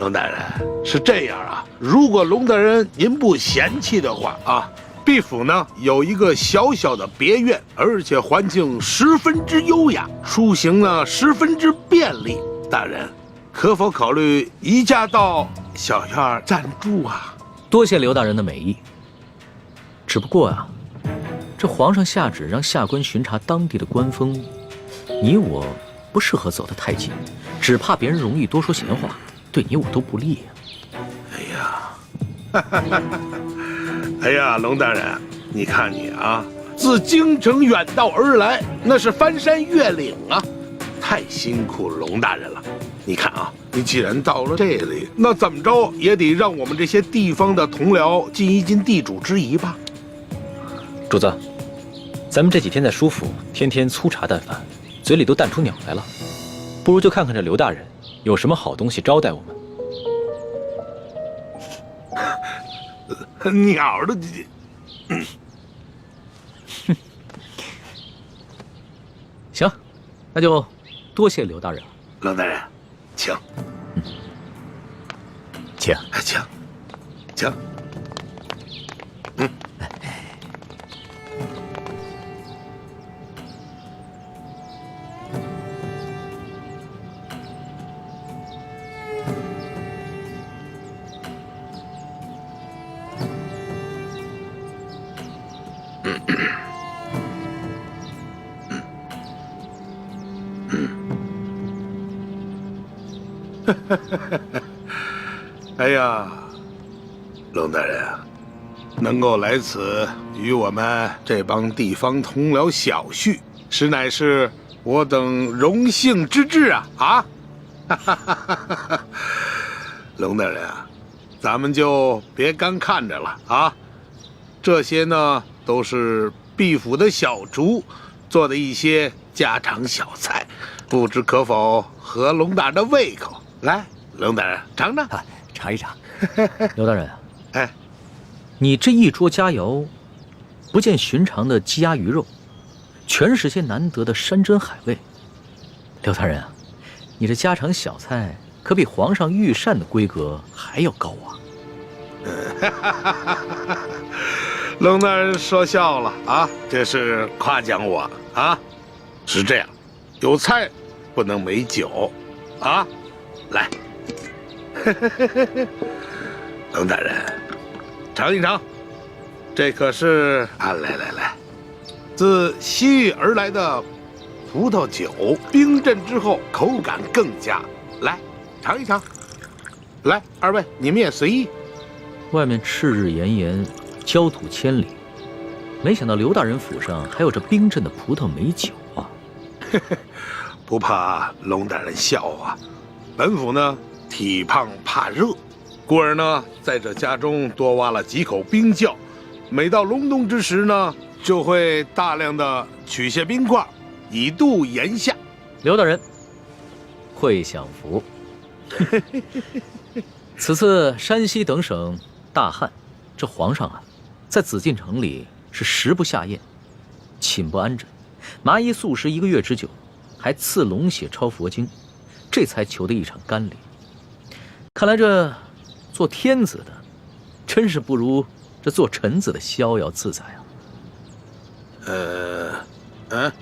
龙大人是这样啊，如果龙大人您不嫌弃的话啊，毕府呢有一个小小的别院，而且环境十分之优雅，出行呢十分之便利。大人可否考虑移驾到小院暂住啊？多谢刘大人的美意。只不过啊，这皇上下旨让下官巡查当地的官风，你我不适合走得太近，只怕别人容易多说闲话，对你我都不利啊。哎呀，龙大人，你看你啊，自京城远道而来，那是翻山越岭啊，太辛苦龙大人了。你看啊，你既然到了这里，那怎么着也得让我们这些地方的同僚尽一尽地主之谊吧。主子，咱们这几天在舒府，天天粗茶淡饭，嘴里都淡出鸟来了，不如就看看这刘大人有什么好东西招待我们。鸟的，行，那就多谢刘大人了。龙大人，请，请，请。哎呀，龙大人啊，能够来此与我们这帮地方同僚小叙，实乃是我等荣幸之至啊！龙大人啊，咱们就别干看着了啊！这些呢，都是毕府的小厨做的一些家常小菜，不知可否合龙大人的胃口？来，龙大人尝尝，尝一尝。刘大人，哎，你这一桌佳肴，不见寻常的鸡鸭鱼肉，全是些难得的山珍海味。刘大人啊，你这家常小菜可比皇上御膳的规格还要高啊！龙大人说笑了啊，这是夸奖我啊。是这样，有菜不能没酒啊。来，龙大人，尝一尝，这可是啊，来，自西域而来的葡萄酒，冰镇之后口感更佳。来，尝一尝。来，二位你们也随意。外面赤日炎炎，焦土千里，没想到刘大人府上还有这冰镇的葡萄美酒啊！不怕龙大人笑话，本府呢体胖怕热，故而呢在这家中多挖了几口冰窖，每到隆冬之时呢，就会大量的取些冰块，以度炎夏。刘大人，会享福。此次山西等省大旱，这皇上啊，在紫禁城里是食不下咽，寝不安枕，麻衣素食1个月之久，还赐龙血抄佛经，这才求得一场甘霖。看来这做天子的，真是不如这做臣子的逍遥自在啊！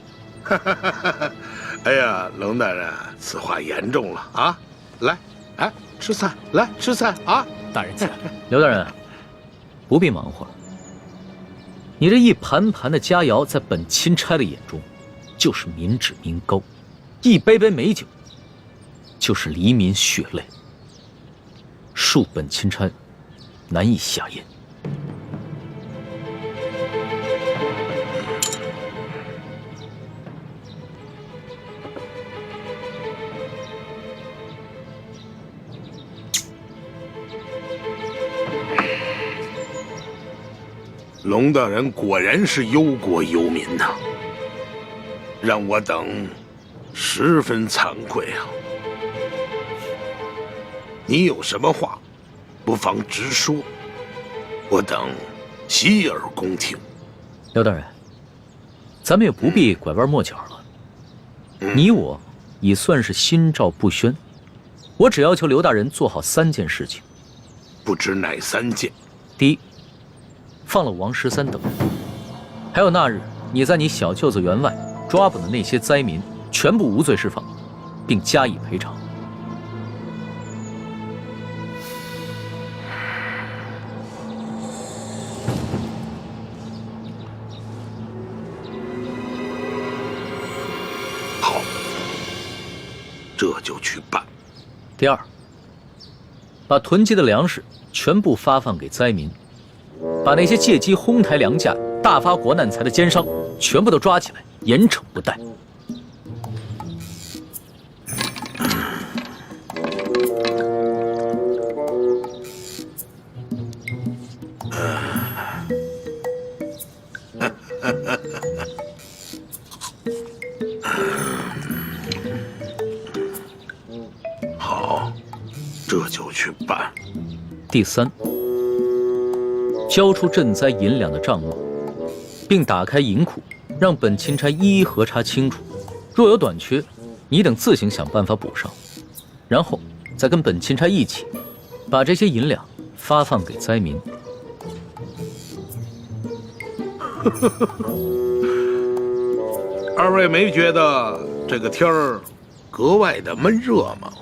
哎呀，龙大人，此话严重了啊！来，哎，吃菜，来吃菜啊！大人请。刘大人，不必忙活了。你这一盘盘的佳肴，在本钦差的眼中，就是民脂民膏；一杯杯美酒，就是黎民血泪，恕本钦差难以下咽。龙大人果然是忧国忧民呐，让我等十分惭愧啊！你有什么话，不妨直说，我等洗耳恭听。刘大人，咱们也不必拐弯抹角了。你我已算是心照不宣，我只要求刘大人做好3件事情。不知哪3件？第一，放了王13等人，还有那日你在你小舅子园外抓捕的那些灾民，全部无罪释放，并加以赔偿。好，这就去办。第二，把囤积的粮食全部发放给灾民。把那些借机哄抬粮价、大发国难财的奸商全部都抓起来，严惩不贷。好，这就去办。第三，交出赈灾银两的账目，并打开银库，让本钦差一一核查清楚。若有短缺，你等自行想办法补上，然后再跟本钦差一起，把这些银两发放给灾民。二位没觉得这个天儿格外的闷热吗？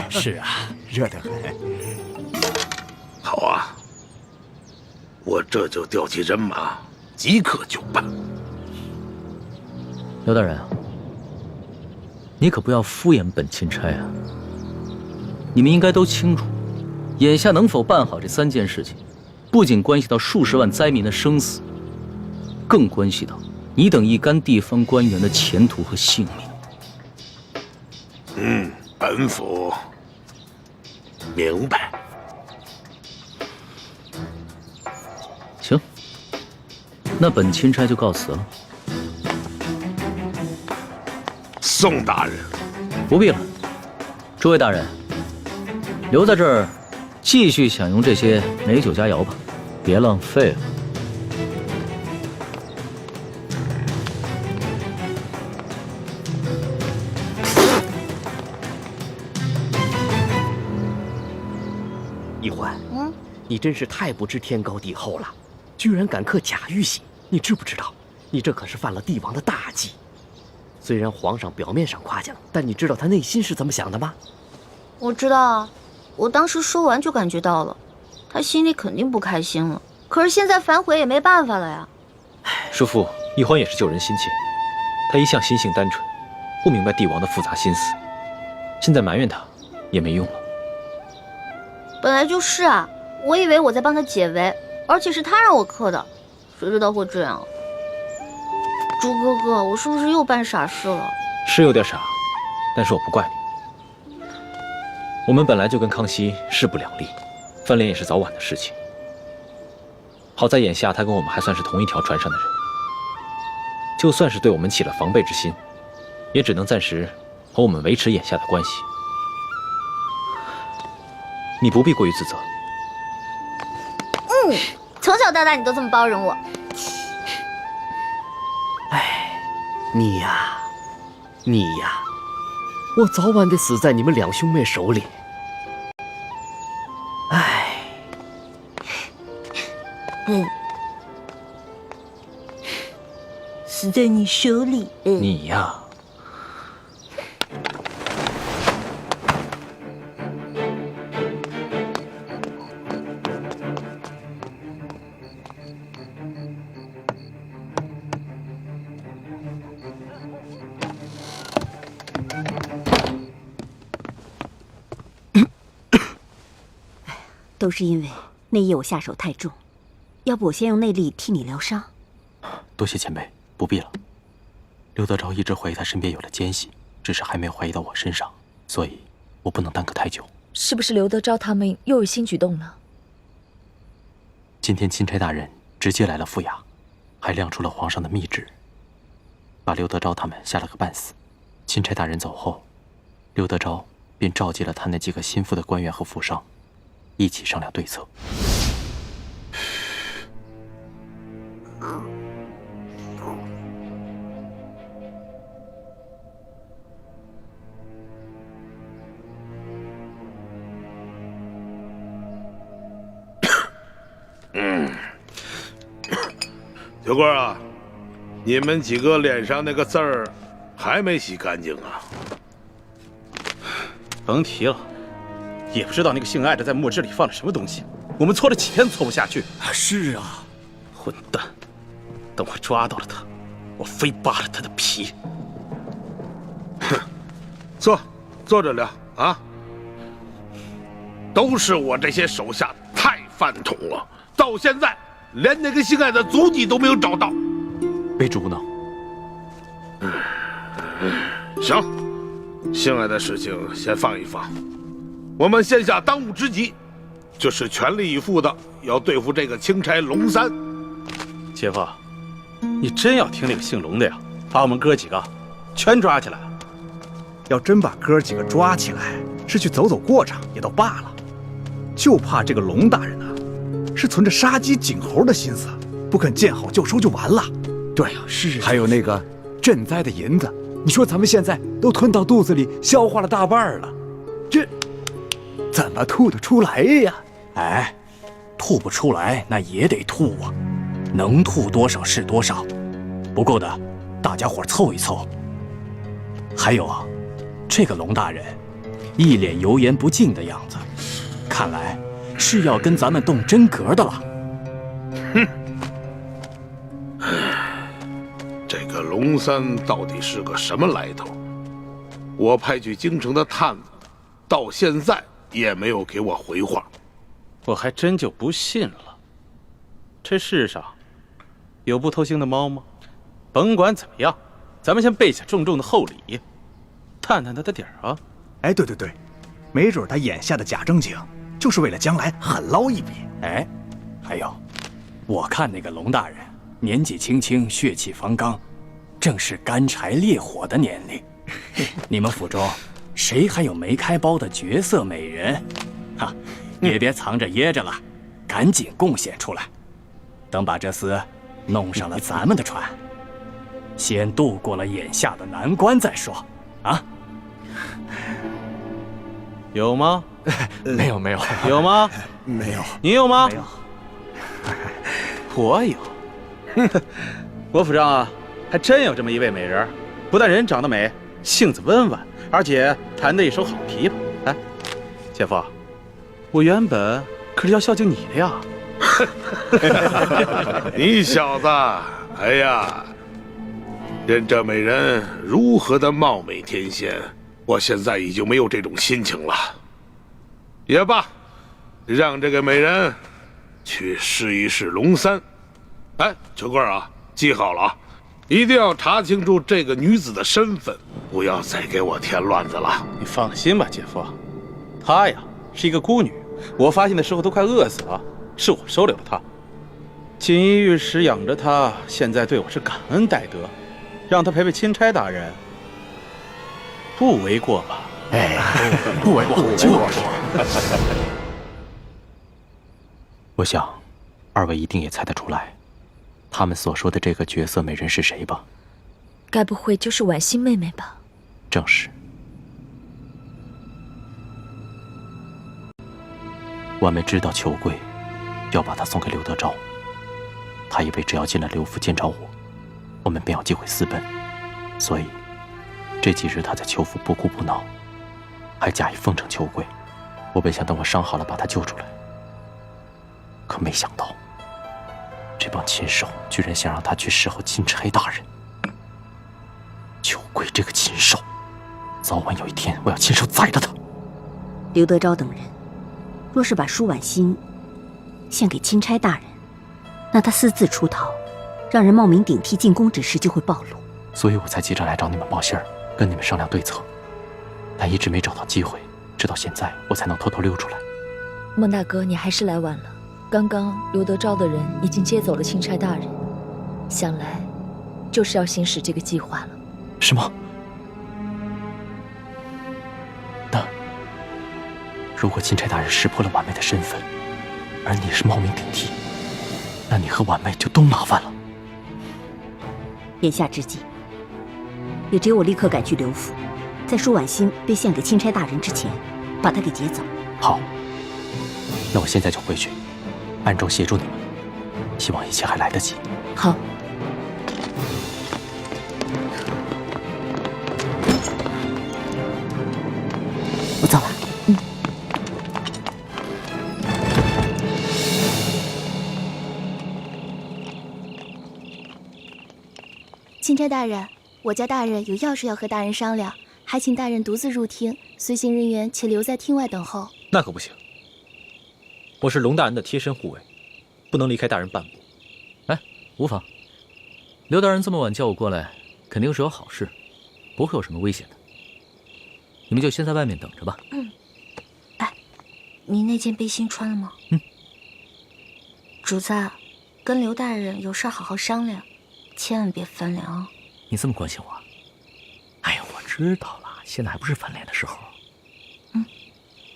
是啊，热得很。好啊。我这就调集人马，即刻就办。刘大人啊，你可不要敷衍本钦差啊！你们应该都清楚，眼下能否办好这3件事情，不仅关系到数十万灾民的生死，更关系到你等一干地方官员的前途和性命。本府明白。行，那本钦差就告辞了。宋大人，不必了。诸位大人，留在这儿，继续享用这些美酒佳肴吧，别浪费了。易欢，你真是太不知天高地厚了。居然敢刻假玉玺，你知不知道？你这可是犯了帝王的大忌。虽然皇上表面上夸奖，但你知道他内心是怎么想的吗？我知道啊，我当时说完就感觉到了，他心里肯定不开心了。可是现在反悔也没办法了呀。叔父，奕欢也是救人心切，他一向心性单纯，不明白帝王的复杂心思。现在埋怨他也没用了。本来就是啊，我以为我在帮他解围，而且是他让我克的，谁知道会这样。朱哥哥，我是不是又办傻事了？是有点傻，但是我不怪你。我们本来就跟康熙势不两立，翻脸也是早晚的事情。好在眼下他跟我们还算是同一条船上的人，就算是对我们起了防备之心，也只能暂时和我们维持眼下的关系。你不必过于自责。从小到大你都这么包容我。你呀，我早晚得死在你们两兄妹手里。死在你手里。你呀，都是因为那夜我下手太重，要不我先用内力替你疗伤。多谢前辈，不必了。刘德昭一直怀疑他身边有了奸细，只是还没有怀疑到我身上，所以我不能耽搁太久。是不是刘德昭他们又有新举动了？今天钦差大人直接来了府衙，还亮出了皇上的密旨，把刘德昭他们吓了个半死。钦差大人走后，刘德昭便召集了他那几个心腹的官员和府上，一起商量对策。小官啊，你们几个脸上那个字儿还没洗干净啊？甭提了，也不知道那个姓艾的在墨汁里放了什么东西，我们搓了几天都搓不下去。是啊，混蛋！等我抓到了他，我非扒了他的皮。哼，坐着聊啊！都是我这些手下太犯桶了，到现在连那个姓艾的足迹都没有找到。卑职无能。行，姓艾的事情先放一放，我们现下当务之急就是全力以赴的要对付这个钦差龙三。姐夫，你真要听那个姓龙的呀，把我们哥几个全抓起来？要真把哥几个抓起来，是去走走过场也都罢了，就怕这个龙大人是存着杀鸡儆猴的心思，不肯见好就收就完了。对呀，是。还有那个赈灾的银子，你说咱们现在都吞到肚子里，消化了大半了，这怎么吐得出来呀？哎，吐不出来那也得吐啊，能吐多少是多少，不够的大家伙凑一凑。还有啊，这个龙大人一脸油盐不进的样子，看来是要跟咱们动真格的了。哼，这个龙三到底是个什么来头？我派去京城的探子，到现在也没有给我回话。我还真就不信了。这世上有不偷腥的猫吗？甭管怎么样，咱们先备下重重的厚礼，探探他的底儿啊！哎，对，没准他眼下的假正经，就是为了将来狠捞一笔。哎，还有，我看那个龙大人年纪轻轻，血气方刚，正是干柴烈火的年龄。你们府中谁还有没开包的绝色美人？哈，也别藏着掖着了，赶紧贡献出来。等把这厮弄上了咱们的船，先渡过了眼下的难关再说。啊？有吗？没有。有吗？没有。你有吗？没有。我有。我府上啊，还真有这么一位美人，不但人长得美，性子温婉，而且弹得一手好琵琶。哎，姐夫，我原本可是要孝敬你的呀。你小子，哎呀，任这美人如何的貌美天仙，我现在已经没有这种心情了。也罢，让这个美人去试一试龙三。哎，秋贵啊，记好了啊，一定要查清楚这个女子的身份，不要再给我添乱子了。你放心吧，姐夫，她呀是一个孤女，我发现的时候都快饿死了，是我收留了她。锦衣玉食养着她，现在对我是感恩戴德，让她陪陪钦差大人，不为过吧？哎，不为过，就是。我想，二位一定也猜得出来，他们所说的这个绝色美人是谁吧？该不会就是婉欣妹妹吧？正是。婉妹知道裘贵要把她送给刘德昭，她以为只要进了刘府见着我们便有机会私奔，所以这几日她在裘府不哭不闹，还假意奉承裘贵。我本想等我伤好了把她救出来，可没想到这帮禽兽居然想让她去侍候钦差大人。裘贵这个禽兽，早晚有一天我要亲手宰了他。刘德昭等人若是把舒婉欣献给钦差大人，那他私自出逃，让人冒名顶替进宫之事就会暴露。所以我才急着来找你们报信儿，跟你们商量对策，但一直没找到机会，直到现在我才能偷偷溜出来。孟大哥，你还是来晚了。刚刚刘德昭的人已经接走了钦差大人，想来就是要行使这个计划了。什么？那如果钦差大人识破了婉妹的身份，而你是冒名顶替，那你和婉妹就都麻烦了。眼下之际，也只有我立刻赶去刘府，在舒婉欣被献给钦差大人之前，把她给劫走。好，那我现在就回去，暗中协助你们，希望一切还来得及。好。我走了。钦差大人，我家大人有要事要和大人商量，还请大人独自入厅，随行人员且留在厅外等候。那可不行，我是龙大人的贴身护卫，不能离开大人半步。哎，无妨。刘大人这么晚叫我过来，肯定是有好事，不会有什么危险的。你们就先在外面等着吧。哎，你那件背心穿了吗？主子，跟刘大人有事好好商量，千万别翻脸哦。你这么关心我？哎呀，我知道了，现在还不是翻脸的时候。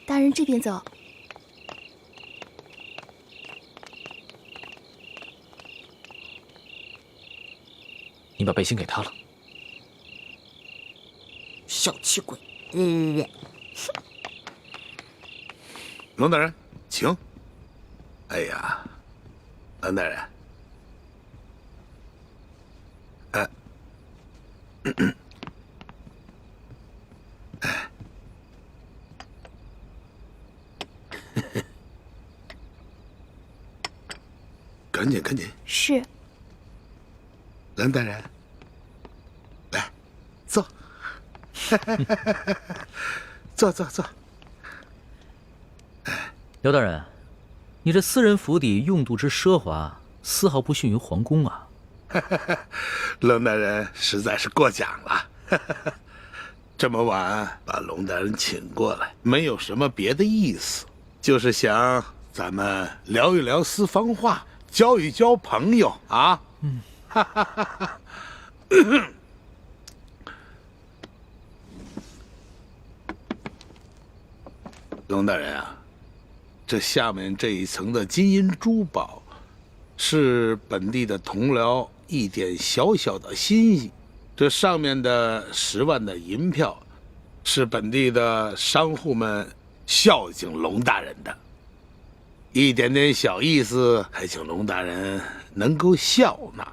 大人这边走。你把背心给他了。小气鬼！龙大人，请。哎呀，龙大人，赶紧赶紧。是。蓝大人，来，坐。坐坐坐。刘大人，你这私人府邸用度之奢华，丝毫不逊于皇宫啊！龙大人实在是过奖了。这么晚把龙大人请过来，没有什么别的意思，就是想咱们聊一聊私房话，交一交朋友啊。龙大人啊，这下面这一层的金银珠宝，是本地的同僚一点小小的心意。这上面的10万的银票，是本地的商户们孝敬龙大人的，一点点小意思，还请龙大人能够笑纳。